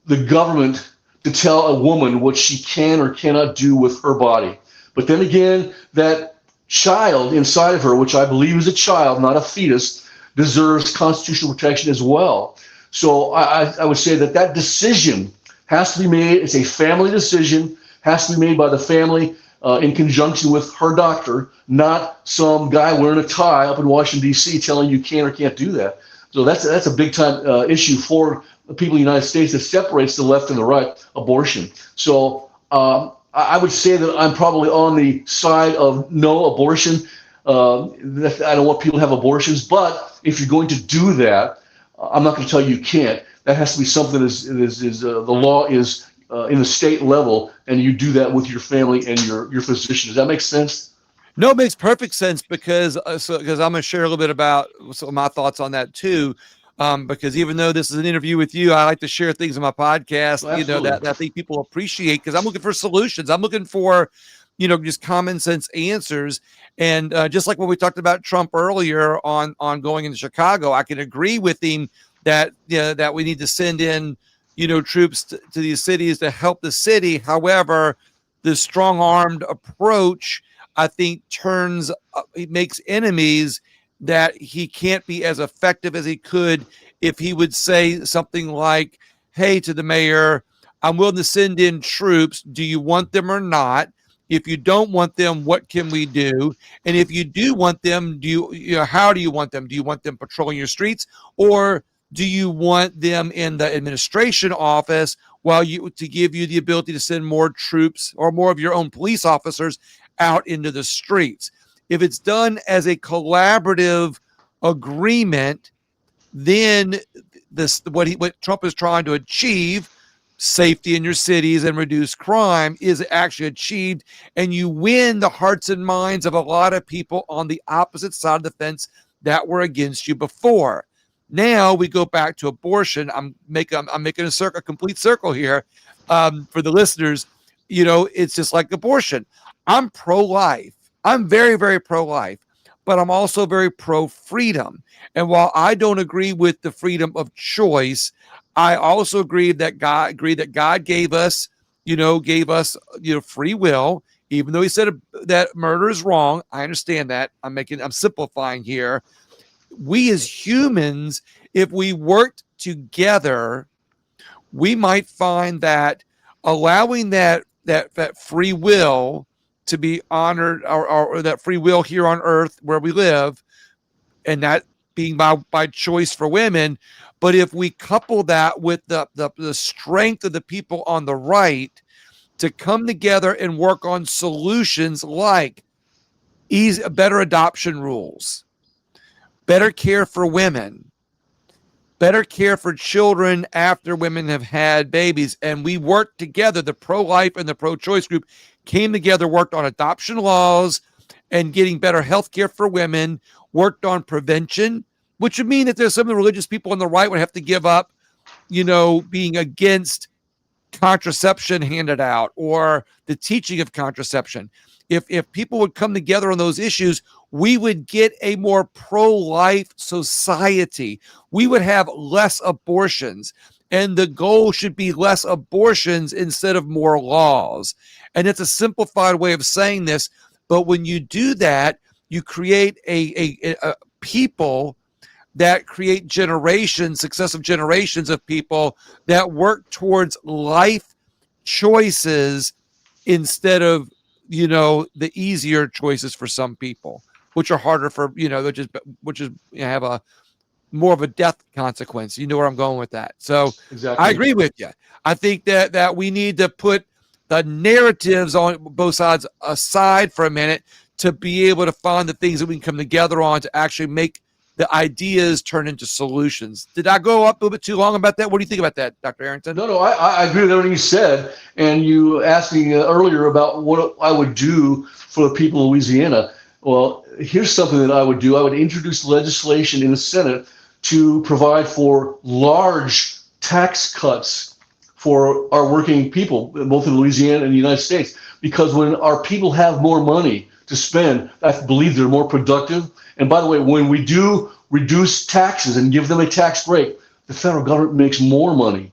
Speaker 2: the government to tell a woman what she can or cannot do with her body. But then again, that child inside of her, which I believe is a child, not a fetus, deserves constitutional protection as well. So I would say that decision has to be made. It's a family decision, has to be made by the family in conjunction with her doctor, not some guy wearing a tie up in Washington, D.C. telling you can or can't do that. So that's a big time issue for the people in the United States that separates the left and the right, abortion. So I would say that I'm probably on the side of no abortion. I don't want people to have abortions, but if you're going to do that, I'm not going to tell you can't. That has to be something that the law is in the state level, and you do that with your family and your physician. Does that make sense?
Speaker 1: No, it makes perfect sense because because I'm going to share a little bit about some of my thoughts on that too. Because even though this is an interview with you, I like to share things on my podcast,
Speaker 2: Well, absolutely.
Speaker 1: that I think people appreciate because I'm looking for solutions. I'm looking for, just common sense answers. And just like when we talked about Trump earlier on going into Chicago, I can agree with him that that we need to send in, troops to these cities to help the city. However, the strong-armed approach, I think, he makes enemies that he can't be as effective as he could if he would say something like, hey, to the mayor, I'm willing to send in troops. Do you want them or not? If you don't want them, what can we do? And if you do want them, how do you want them? Do you want them patrolling your streets, or do you want them in the administration office to give you the ability to send more troops or more of your own police officers out into the streets? If it's done as a collaborative agreement, then what Trump is trying to achieve, safety in your cities and reduce crime, is actually achieved, and you win the hearts and minds of a lot of people on the opposite side of the fence that were against you before. Now we go back to abortion. I'm making a complete circle here for the listeners. It's just like abortion. I'm pro-life. I'm very, very pro-life, but I'm also very pro-freedom. And while I don't agree with the freedom of choice, I also agree that God gave us, free will. Even though he said that murder is wrong, I understand that. I'm simplifying here. We as humans, if we worked together, we might find that allowing that free will to be honored, or that free will here on earth where we live, and that being by choice for women. But if we couple that with the strength of the people on the right to come together and work on solutions like better adoption rules, better care for women, better care for children after women have had babies. And we worked together, the pro-life and the pro-choice group came together, worked on adoption laws and getting better health care for women, worked on prevention, which would mean that there's some of the religious people on the right would have to give up, being against contraception handed out or the teaching of contraception. If people would come together on those issues, we would get a more pro-life society. We would have less abortions, and the goal should be less abortions instead of more laws. And it's a simplified way of saying this, but when you do that, you create a people that create successive generations of people that work towards life choices instead of, the easier choices for some people, which are harder for, which is have a more of a death consequence. You know where I'm going with that. So I
Speaker 2: Exactly.
Speaker 1: agree with you. I think that we need to put the narratives on both sides aside for a minute to be able to find the things that we can come together on to actually make the ideas turn into solutions. Did I go up a little bit too long about that? What do you think about that, Dr. Arrington?
Speaker 2: No, I agree with everything you said. And you asked me earlier about what I would do for the people of Louisiana. Well, here's something that I would do. I would introduce legislation in the Senate to provide for large tax cuts for our working people, both in Louisiana and the United States. Because when our people have more money to spend, I believe they're more productive. And by the way, when we do reduce taxes and give them a tax break, the federal government makes more money.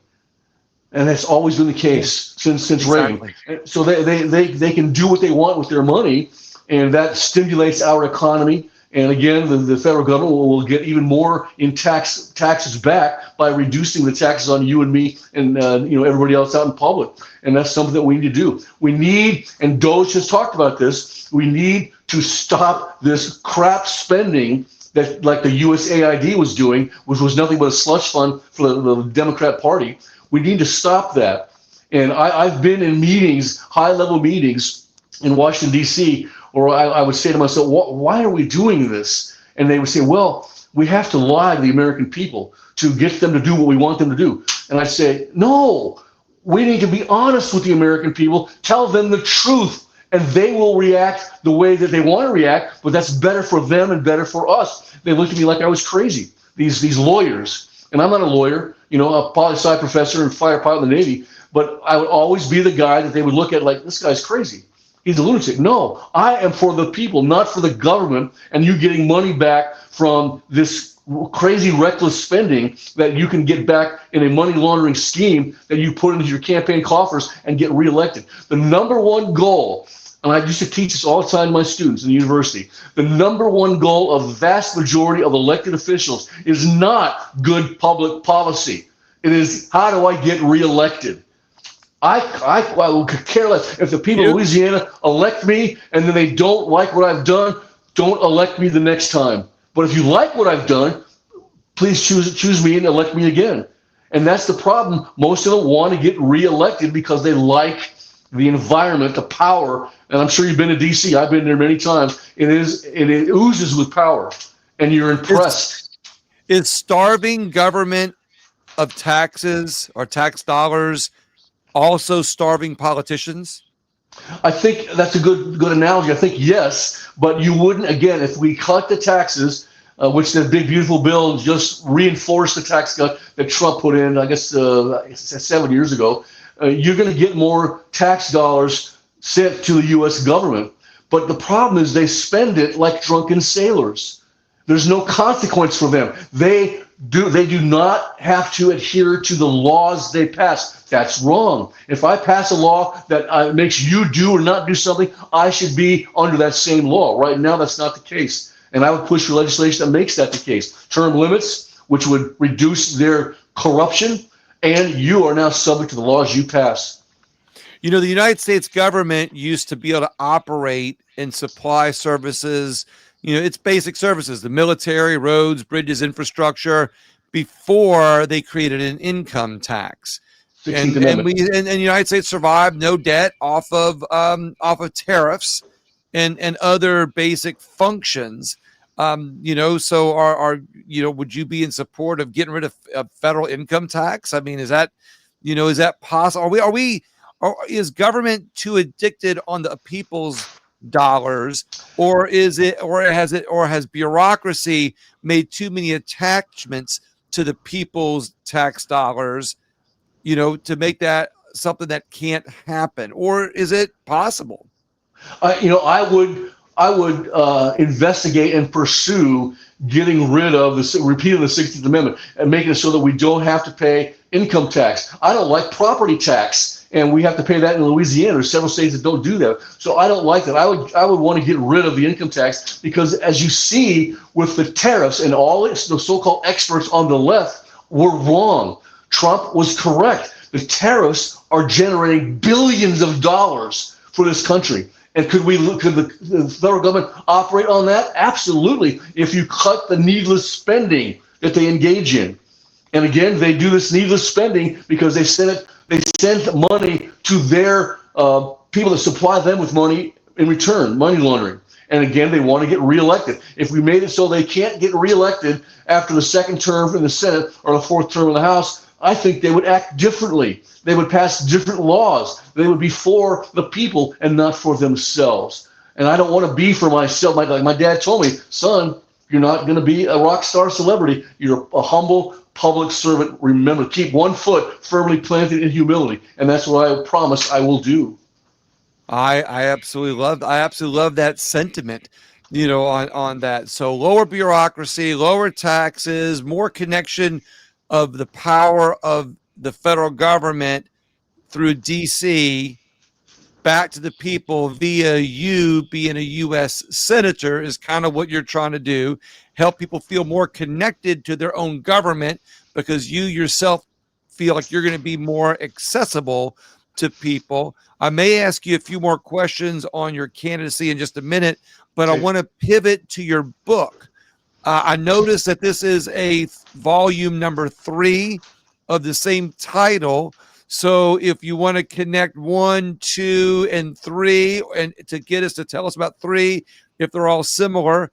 Speaker 2: And that's always been the case since
Speaker 1: Exactly.
Speaker 2: Reagan. So they can do what they want with their money, and that stimulates our economy. And again, the federal government will get even more in taxes back by reducing the taxes on you and me and everybody else out in public. And that's something that we need to do. We need, and Doge has talked about this, we need to stop this crap spending that like the USAID was doing, which was nothing but a slush fund for the Democrat Party. We need to stop that. And I've been in meetings, high-level meetings in Washington, D.C., or I would say to myself, why are we doing this? And they would say, well, we have to lie to the American people to get them to do what we want them to do. And I'd say, no, we need to be honest with the American people, tell them the truth, and they will react the way that they want to react, but that's better for them and better for us. They looked at me like I was crazy, these lawyers. And I'm not a lawyer, a poli-sci professor and fighter pilot in the Navy, but I would always be the guy that they would look at like, this guy's crazy. He's a lunatic. No, I am for the people, not for the government, and you getting money back from this crazy reckless spending that you can get back in a money laundering scheme that you put into your campaign coffers and get reelected. The number one goal, and I used to teach this all the time to my students in the university, the number one goal of the vast majority of elected officials is not good public policy. It is, how do I get reelected? I could care less if the people of Louisiana elect me and then they don't like what I've done. Don't elect me the next time. But if you like what I've done, please choose me and elect me again. And that's the problem. Most of them want to get reelected because they like the environment, the power. And I'm sure you've been to D.C. I've been there many times. It oozes with power, and you're impressed.
Speaker 1: Is starving government of taxes or tax dollars also starving politicians?
Speaker 2: I think that's a good analogy. I think yes, but you wouldn't, again, if we cut the taxes, which the big beautiful bill just reinforced the tax cut that Trump put in, I guess 7 years ago, you're going to get more tax dollars sent to the U.S. government. But the problem is they spend it like drunken sailors. There's no consequence for them. They do not have to adhere to the laws they pass. That's wrong. If I pass a law that makes you do or not do something, I should be under that same law. Right now, that's not the case. And I would push for legislation that makes that the case. Term limits, which would reduce their corruption, and you are now subject to the laws you pass.
Speaker 1: The United States government used to be able to operate and supply services, it's basic services, the military, roads, bridges, infrastructure, before they created an income tax. And the United States survived no debt off of tariffs and other basic functions. So would you be in support of getting rid of federal income tax? I mean, is that possible? Is government too addicted on the people's dollars, or has bureaucracy made too many attachments to the people's tax dollars, to make that something that can't happen? Or is it possible?
Speaker 2: I would investigate and pursue getting rid of repealing the 16th Amendment and making it so that we don't have to pay income tax. I don't like property tax, and we have to pay that in Louisiana. There's several states that don't do that. So I don't like that. I would want to get rid of the income tax because, as you see with the tariffs, and all the so-called experts on the left were wrong. Trump was correct. The tariffs are generating billions of dollars for this country. And could the federal government operate on that? Absolutely. If you cut the needless spending that they engage in. And again, they do this needless spending because they send money to their people that supply them with money in return, money laundering. And again, they want to get reelected. If we made it so they can't get reelected after the second term in the Senate or the fourth term in the House, I think they would act differently. They would pass different laws. They would be for the people and not for themselves. And I don't want to be for myself. Like my dad told me, son, you're not going to be a rock star celebrity. You're a humble public servant. Remember, keep one foot firmly planted in humility. And that's what I promise I will do.
Speaker 1: I absolutely love that sentiment, on that. So lower bureaucracy, lower taxes, more connection of the power of the federal government through DC back to the people via you being a U.S. senator is kind of what you're trying to do. Help people feel more connected to their own government because you yourself feel like you're going to be more accessible to people. I may ask you a few more questions on your candidacy in just a minute, but I want to pivot to your book. I noticed that this is a volume number 3 of the same title. So if you want to connect 1, 2, and 3, and to get us to tell us about 3, if they're all similar,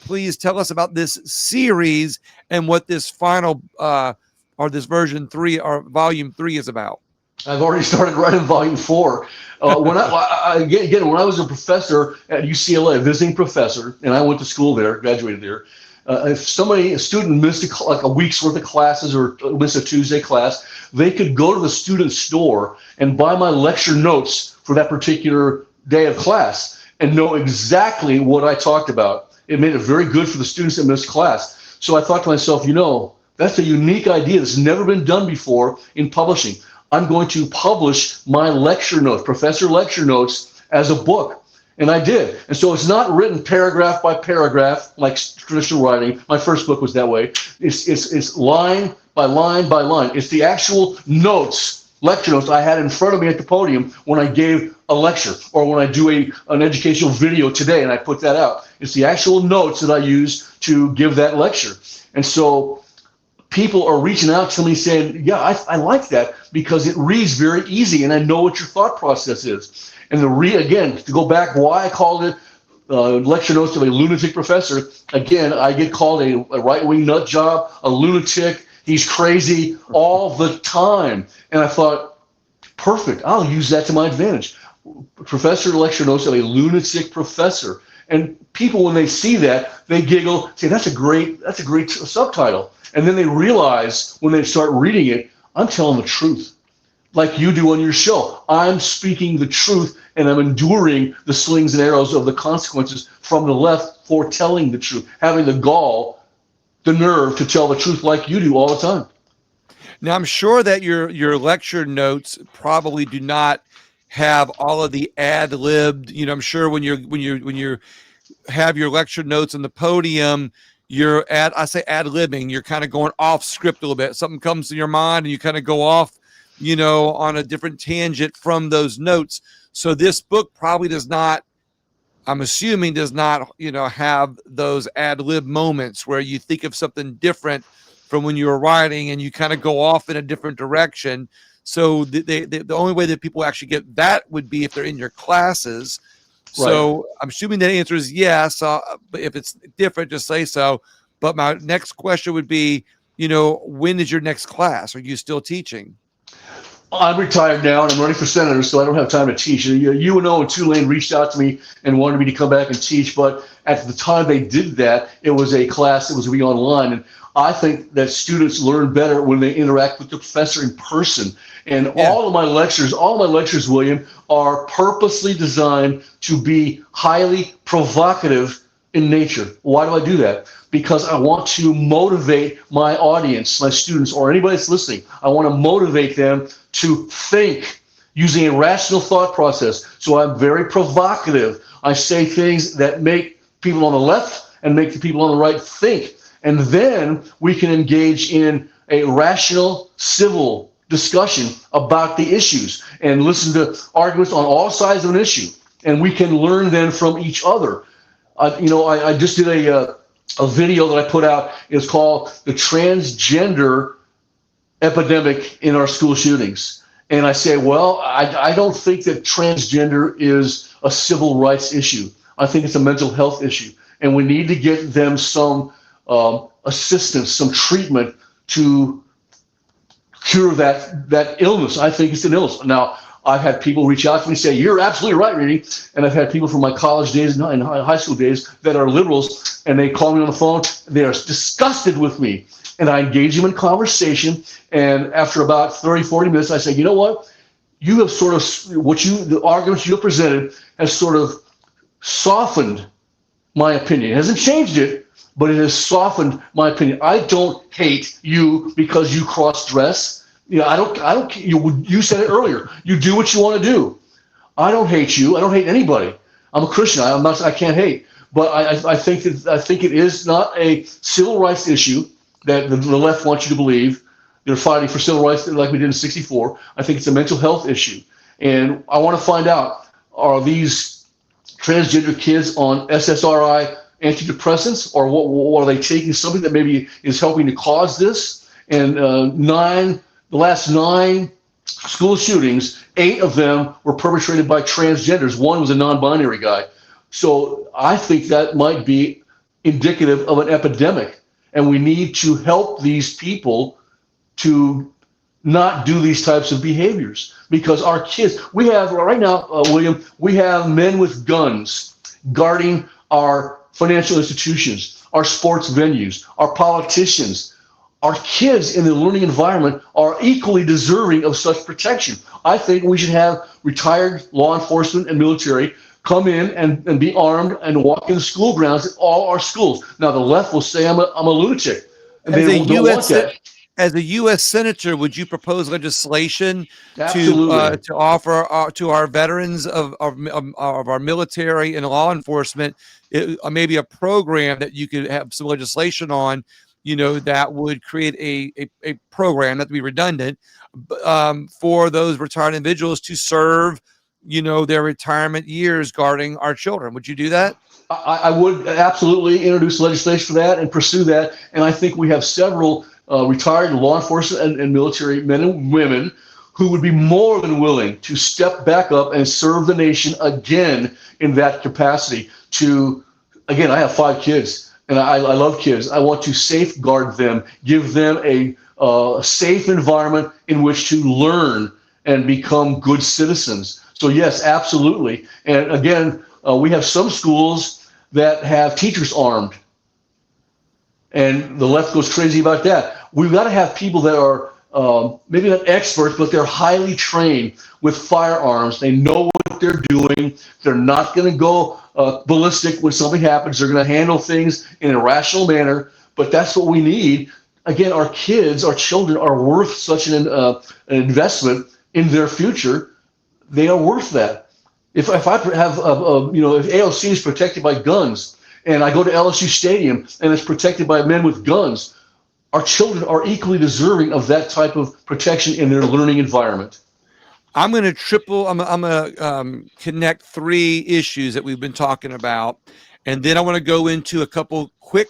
Speaker 1: please tell us about this series and what this final or this version 3 or volume 3 is about.
Speaker 2: I've already started writing volume 4. When I was a professor at UCLA, a visiting professor, and I went to school there, graduated there. If a student missed a week's worth of classes or missed a Tuesday class, they could go to the student store and buy my lecture notes for that particular day of class and know exactly what I talked about. It made it very good for the students that missed class. So I thought to myself, that's a unique idea that's never been done before in publishing. I'm going to publish my lecture notes, professor lecture notes, as a book. And I did. And so it's not written paragraph by paragraph like traditional writing. My first book was that way. It's line by line by line. It's the actual notes, lecture notes I had in front of me at the podium when I gave a lecture or when I do an educational video today and I put that out. It's the actual notes that I use to give that lecture. And so people are reaching out to me saying, yeah, I like that because it reads very easy and I know what your thought process is. And again, to go back why I called it lecture notes of a lunatic professor, again, I get called a right-wing nut job, a lunatic, he's crazy all the time. And I thought, perfect, I'll use that to my advantage. Professor lecture notes of a lunatic professor. And people, when they see that, they giggle, say, that's a great subtitle. And then they realize when they start reading it, I'm telling the truth. Like you do on your show. I'm speaking the truth and I'm enduring the slings and arrows of the consequences from the left for telling the truth, having the gall, the nerve to tell the truth like you do all the time.
Speaker 1: Now, I'm sure that your lecture notes probably do not have all of the ad-libbed, I'm sure when you have your lecture notes on the podium, I say ad-libbing, you're kind of going off script a little bit. Something comes to your mind and you kind of go off on a different tangent from those notes. So this book probably does not, I'm assuming does not, have those ad lib moments where you think of something different from when you were writing and you kind of go off in a different direction. So the only way that people actually get that would be if they're in your classes. Right. So I'm assuming that answer is yes. But if it's different, just say so. But my next question would be, when is your next class? Are you still teaching?
Speaker 2: I'm retired now and I'm running for senator, so I don't have time to teach. UNO and Tulane reached out to me and wanted me to come back and teach, but at the time they did that, it was a class that was going to be online. And I think that students learn better when they interact with the professor in person. And all of my lectures, William, are purposely designed to be highly provocative in nature. Why do I do that? Because I want to motivate my audience, my students, or anybody that's listening. I want to motivate them to think using a rational thought process. So I'm very provocative. I say things that make people on the left and make the people on the right think. And then we can engage in a rational, civil discussion about the issues and listen to arguments on all sides of an issue. And we can learn then from each other. I just did a video that I put out. It's called The Transgender Epidemic in Our School Shootings. And I say, well, I don't think that transgender is a civil rights issue. I think it's a mental health issue, and we need to get them some assistance, some treatment to cure that illness. I think it's an illness. Now, I've had people reach out to me and say, "You're absolutely right, Randy." And I've had people from my college days and high school days that are liberals, and they call me on the phone. They are disgusted with me. And I engage them in conversation. And after about 30, 40 minutes, I say, "You know what? You have sort of, the arguments you have presented has sort of softened my opinion. It hasn't changed it, but it has softened my opinion. I don't hate you because you cross-dress. I don't. You said it earlier. You do what you want to do. I don't hate you. I don't hate anybody. I'm a Christian. I can't hate. But I think it is not a civil rights issue that the left wants you to believe. They're fighting for civil rights like we did in '64. I think it's a mental health issue, and I want to find out: are these transgender kids on SSRI antidepressants, or what are they taking? Something that maybe is helping to cause this? And the last 9 school shootings, 8 of them were perpetrated by transgenders. 1 was a non-binary guy. So I think that might be indicative of an epidemic, and we need to help these people to not do these types of behaviors, because our kids, we have right now, William, we have men with guns guarding our financial institutions, our sports venues, our politicians. Our kids in the learning environment are equally deserving of such protection. I think we should have retired law enforcement and military come in and be armed and walk in the school grounds at all our schools. Now, the left will say I'm a lunatic, and they don't want that.
Speaker 1: As a U.S. senator, would you propose legislation
Speaker 2: Absolutely.
Speaker 1: to offer to our veterans of our military and law enforcement maybe a program that you could have some legislation on, that would create a program, not to be redundant, for those retired individuals to serve, their retirement years guarding our children? Would you do that?
Speaker 2: I would absolutely introduce legislation for that and pursue that. And I think we have several retired law enforcement and military men and women who would be more than willing to step back up and serve the nation again in that capacity. Again, I have 5 kids. And I love kids. I want to safeguard them, give them a safe environment in which to learn and become good citizens. So yes, absolutely. And again, we have some schools that have teachers armed, and the left goes crazy about that. We've got to have people that are maybe not experts, but they're highly trained with firearms. They know what they're doing. They're not going to go ballistic when something happens. They're going to handle things in a rational manner. But that's what we need. Again, our kids, our children are worth such an investment in their future. They are worth that. If I have if AOC is protected by guns, and I go to LSU Stadium and it's protected by men with guns, our children are equally deserving of that type of protection in their learning environment.
Speaker 1: I'm going to connect 3 issues that we've been talking about, and then I want to go into a couple quick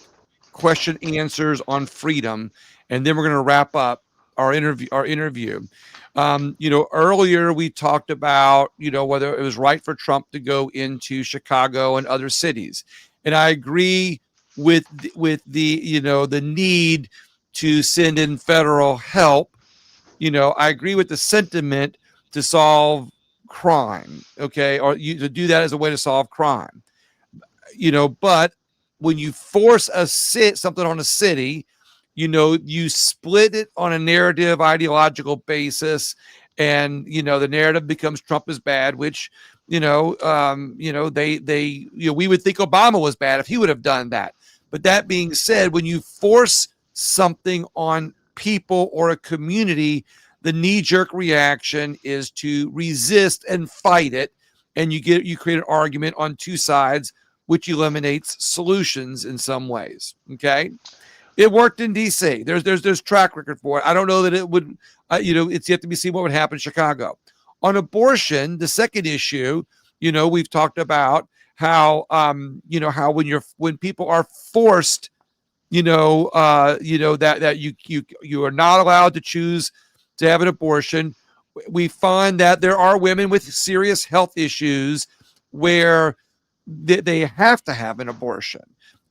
Speaker 1: question answers on freedom, and then we're going to wrap up our interview. Earlier we talked about, whether it was right for Trump to go into Chicago and other cities. And I agree with the need to send in federal help. I agree with the sentiment to solve crime, okay, or to do that as a way to solve crime. But when you force something on a city, you split it on a narrative ideological basis, and the narrative becomes Trump is bad, which we would think Obama was bad if he would have done that. But that being said, when you force something on people or a community, the knee-jerk reaction is to resist and fight it, and you create an argument on 2 sides, which eliminates solutions in some ways. Okay, it worked in D.C. There's track record for it. I don't know that it would. It's yet to be seen what would happen in Chicago. On abortion, the second issue, we've talked about how when people are forced, that you are not allowed to choose to have an abortion. We find that there are women with serious health issues where they have to have an abortion.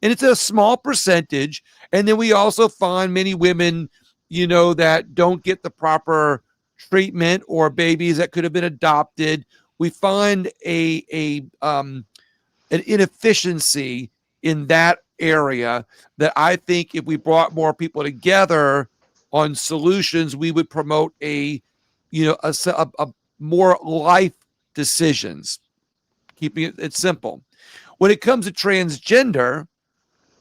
Speaker 1: And it's a small percentage. And then we also find many women, that don't get the proper treatment, or babies that could have been adopted. We find an inefficiency in that area that I think if we brought more people together on solutions, we would promote a more life decisions, keeping it simple. When it comes to transgender,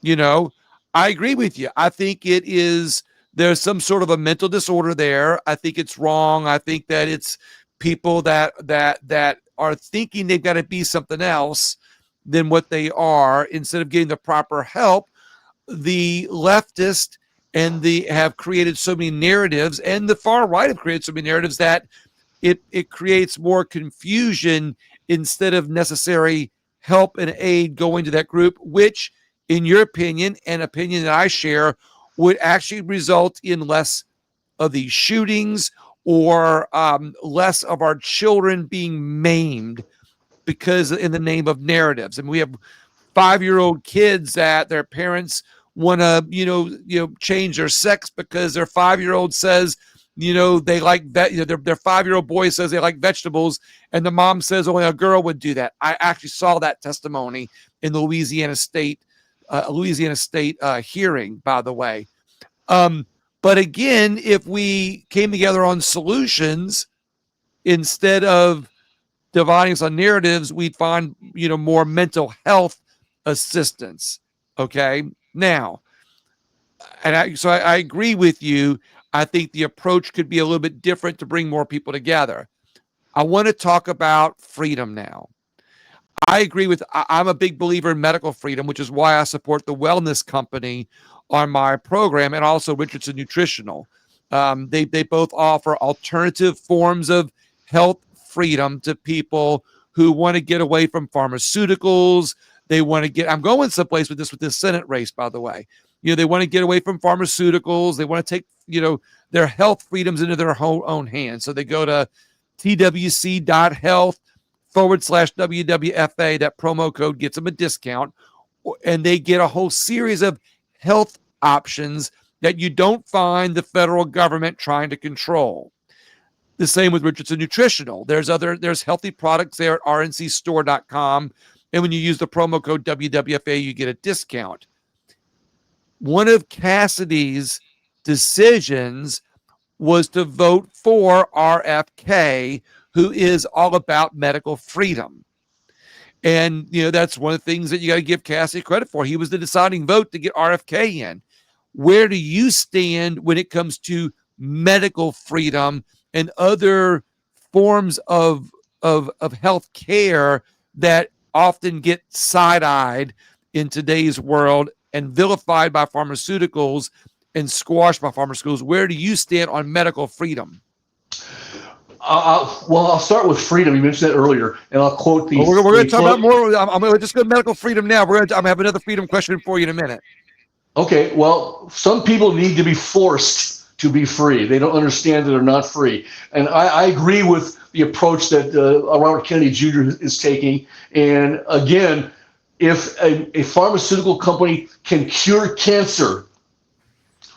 Speaker 1: I agree with you. I think there's some sort of a mental disorder there. I think it's wrong. I think that it's people that are thinking they've got to be something else than what they are, instead of getting the proper help. The leftist and have created so many narratives, and the far right have created so many narratives that it creates more confusion instead of necessary help and aid going to that group, which, in your opinion, and opinion that I share, would actually result in less of these shootings, or less of our children being maimed because in the name of narratives. And we have 5-year-old kids that their parents want to, change their sex because their 5-year-old says, they like that. Their 5-year-old boy says they like vegetables, and the mom says only a girl would do that. I actually saw that testimony in the Louisiana State hearing, by the way. But again, if we came together on solutions instead of dividing us on narratives, we'd find more mental health assistance. Okay, now, so I agree with you. I think the approach could be a little bit different to bring more people together. I want to talk about freedom now. I agree I'm a big believer in medical freedom, which is why I support the wellness company on my program, and also Richardson Nutritional. They both offer alternative forms of health freedom to people who want to get away from pharmaceuticals. They want to I'm going someplace with this Senate race, by the way. They want to get away from pharmaceuticals. They want to take, their health freedoms into their own hands. So they go to twc.health/WWFA. That promo code gets them a discount, and they get a whole series of health options that you don't find the federal government trying to control. The same with Richardson Nutritional. There's healthy products there at rncstore.com. And when you use the promo code WWFA, you get a discount. One of Cassidy's decisions was to vote for RFK, who is all about medical freedom. And, that's one of the things that you got to give Cassidy credit for. He was the deciding vote to get RFK in. Where do you stand when it comes to medical freedom and other forms of health care that often get side-eyed in today's world and vilified by pharmaceuticals and squashed by pharmaceuticals? Where do you stand on medical freedom?
Speaker 2: I'll start with freedom. You mentioned that earlier, and I'll quote the.
Speaker 1: We're going to talk about more. I'm going to just go to medical freedom now. I'm going to have another freedom question for you in a minute.
Speaker 2: Okay, well, some people need to be forced to be free. They don't understand that they're not free. And I agree with the approach that Robert Kennedy Jr. is taking. And again, if a pharmaceutical company can cure cancer,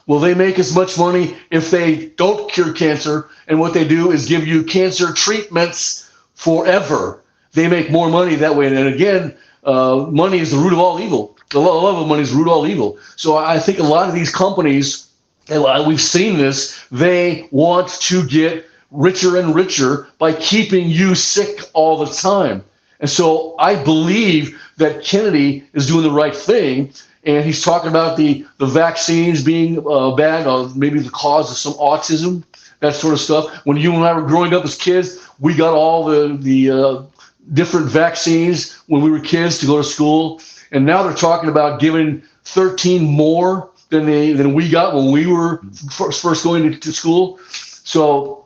Speaker 2: will they make as much money if they don't cure cancer? And what they do is give you cancer treatments forever. They make more money that way. And again, money is the root of all evil. The love of money is the root of all evil. So I think a lot of these companies, and we've seen this, they want to get richer and richer by keeping you sick all the time. And so I believe that Kennedy is doing the right thing. And he's talking about the vaccines being bad, or maybe the cause of some autism, that sort of stuff. When you and I were growing up as kids, we got all the different vaccines when we were kids to go to school. And now they're talking about giving 13 more than we got when we were first going to school. So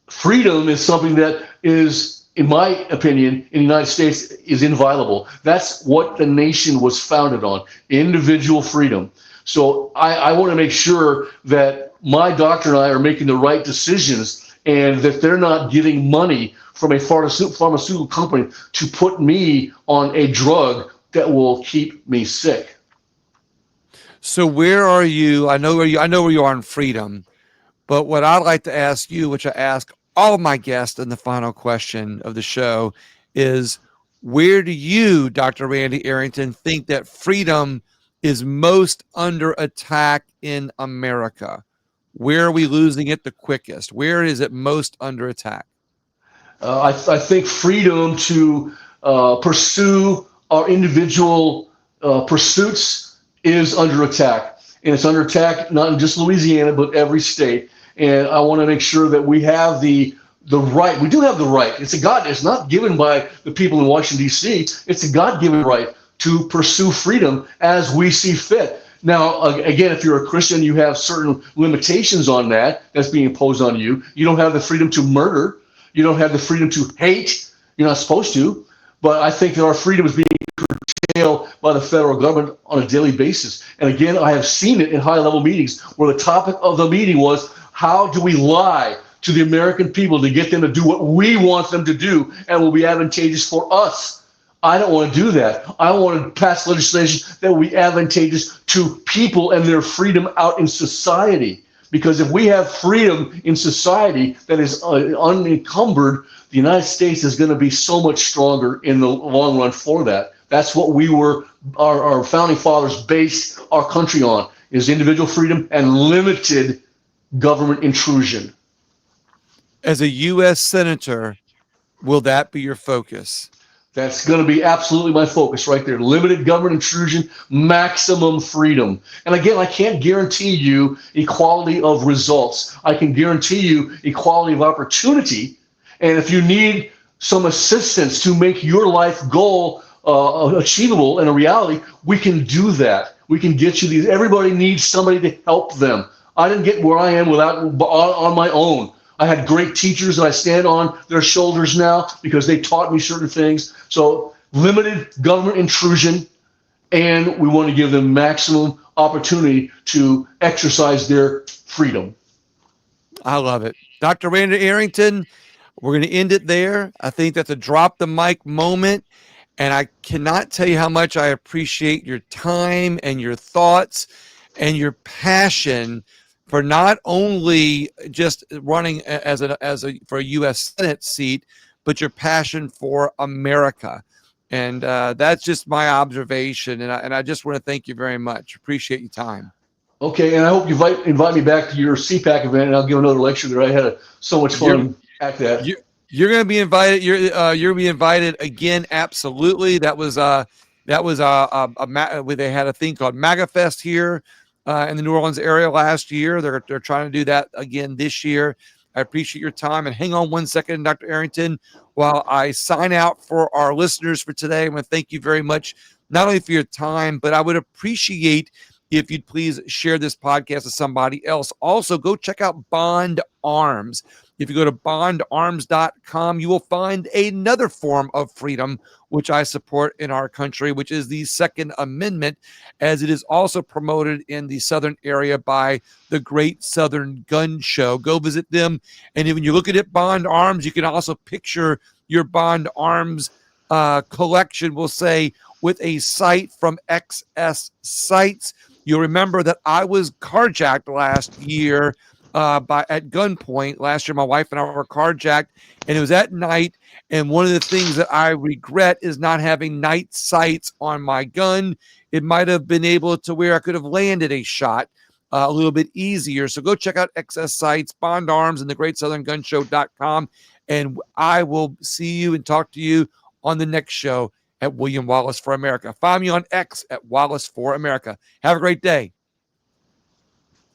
Speaker 2: freedom is something that is, in my opinion, in the United States, is inviolable. That's what the nation was founded on, individual freedom. So I want to make sure that my doctor and I are making the right decisions and that they're not getting money from a pharmaceutical company to put me on a drug that will keep me sick.
Speaker 1: So where are you? I know where you are in freedom, but what I'd like to ask you, which I ask all of my guests in the final question of the show, is where do you, Dr. Randy Arrington, think that freedom is most under attack in America? Where are we losing it the quickest? Where is it most under attack?
Speaker 2: I think freedom to pursue our individual pursuits is under attack. And it's under attack not in just Louisiana, but every state. And I want to make sure that we have the right. We do have the right. It's not given by the people in Washington, D.C. It's a God-given right to pursue freedom as we see fit. Now, again, if you're a Christian, you have certain limitations on that's being imposed on you. You don't have the freedom to murder. You don't have the freedom to hate. You're not supposed to. But I think that our freedom is being curtailed by the federal government on a daily basis. And again, I have seen it in high-level meetings where the topic of the meeting was, how do we lie to the American people to get them to do what we want them to do and will be advantageous for us? I don't want to do that. I want to pass legislation that will be advantageous to people and their freedom out in society. Because if we have freedom in society that is unencumbered, the United States is going to be so much stronger in the long run for that. That's what our founding fathers based our country on, is individual freedom and limited government intrusion.
Speaker 1: As a U.S. Senator, will that be your focus?
Speaker 2: That's going to be absolutely my focus right there. Limited government intrusion, maximum freedom. And again, I can't guarantee you equality of results. I can guarantee you equality of opportunity. And if you need some assistance to make your life goal achievable and a reality, we can do that. We can get you these. Everybody needs somebody to help them. I didn't get where I am on my own. I had great teachers that I stand on their shoulders now because they taught me certain things. So limited government intrusion, and we want to give them maximum opportunity to exercise their freedom.
Speaker 1: I love it. Dr. Randy Arrington, we're going to end it there. I think that's a drop the mic moment. And I cannot tell you how much I appreciate your time and your thoughts and your passion for not only just running for a U.S. Senate seat, but your passion for America. And that's just my observation. And I just want to thank you very much. Appreciate your time.
Speaker 2: Okay, and I hope you invite me back to your CPAC event, and I'll give another lecture there. I had so much fun at that.
Speaker 1: You're going to be invited. You're going to be invited again. Absolutely. They had a thing called MAGA Fest here in the New Orleans area last year. They're trying to do that again this year. I appreciate your time. And hang on one second, Dr. Arrington, while I sign out for our listeners for today. I want to thank you very much, not only for your time, but I would appreciate if you'd please share this podcast with somebody else. Also, go check out Bond Arms. If you go to bondarms.com, you will find another form of freedom, which I support in our country, which is the Second Amendment, as it is also promoted in the Southern area by the Great Southern Gun Show. Go visit them. And when you look at it, Bond Arms, you can also picture your Bond Arms collection, we'll say, with a sight from XS Sights. You'll remember that I was carjacked last year at gunpoint. Last year, my wife and I were carjacked, and it was at night. And one of the things that I regret is not having night sights on my gun. It might have been able to where I could have landed a shot a little bit easier. So go check out XS Sights, Bond Arms, and thegreatsoutherngunshow.com. And I will see you and talk to you on the next show at William Wallace for America. Find me on X at Wallace for America. Have a great day.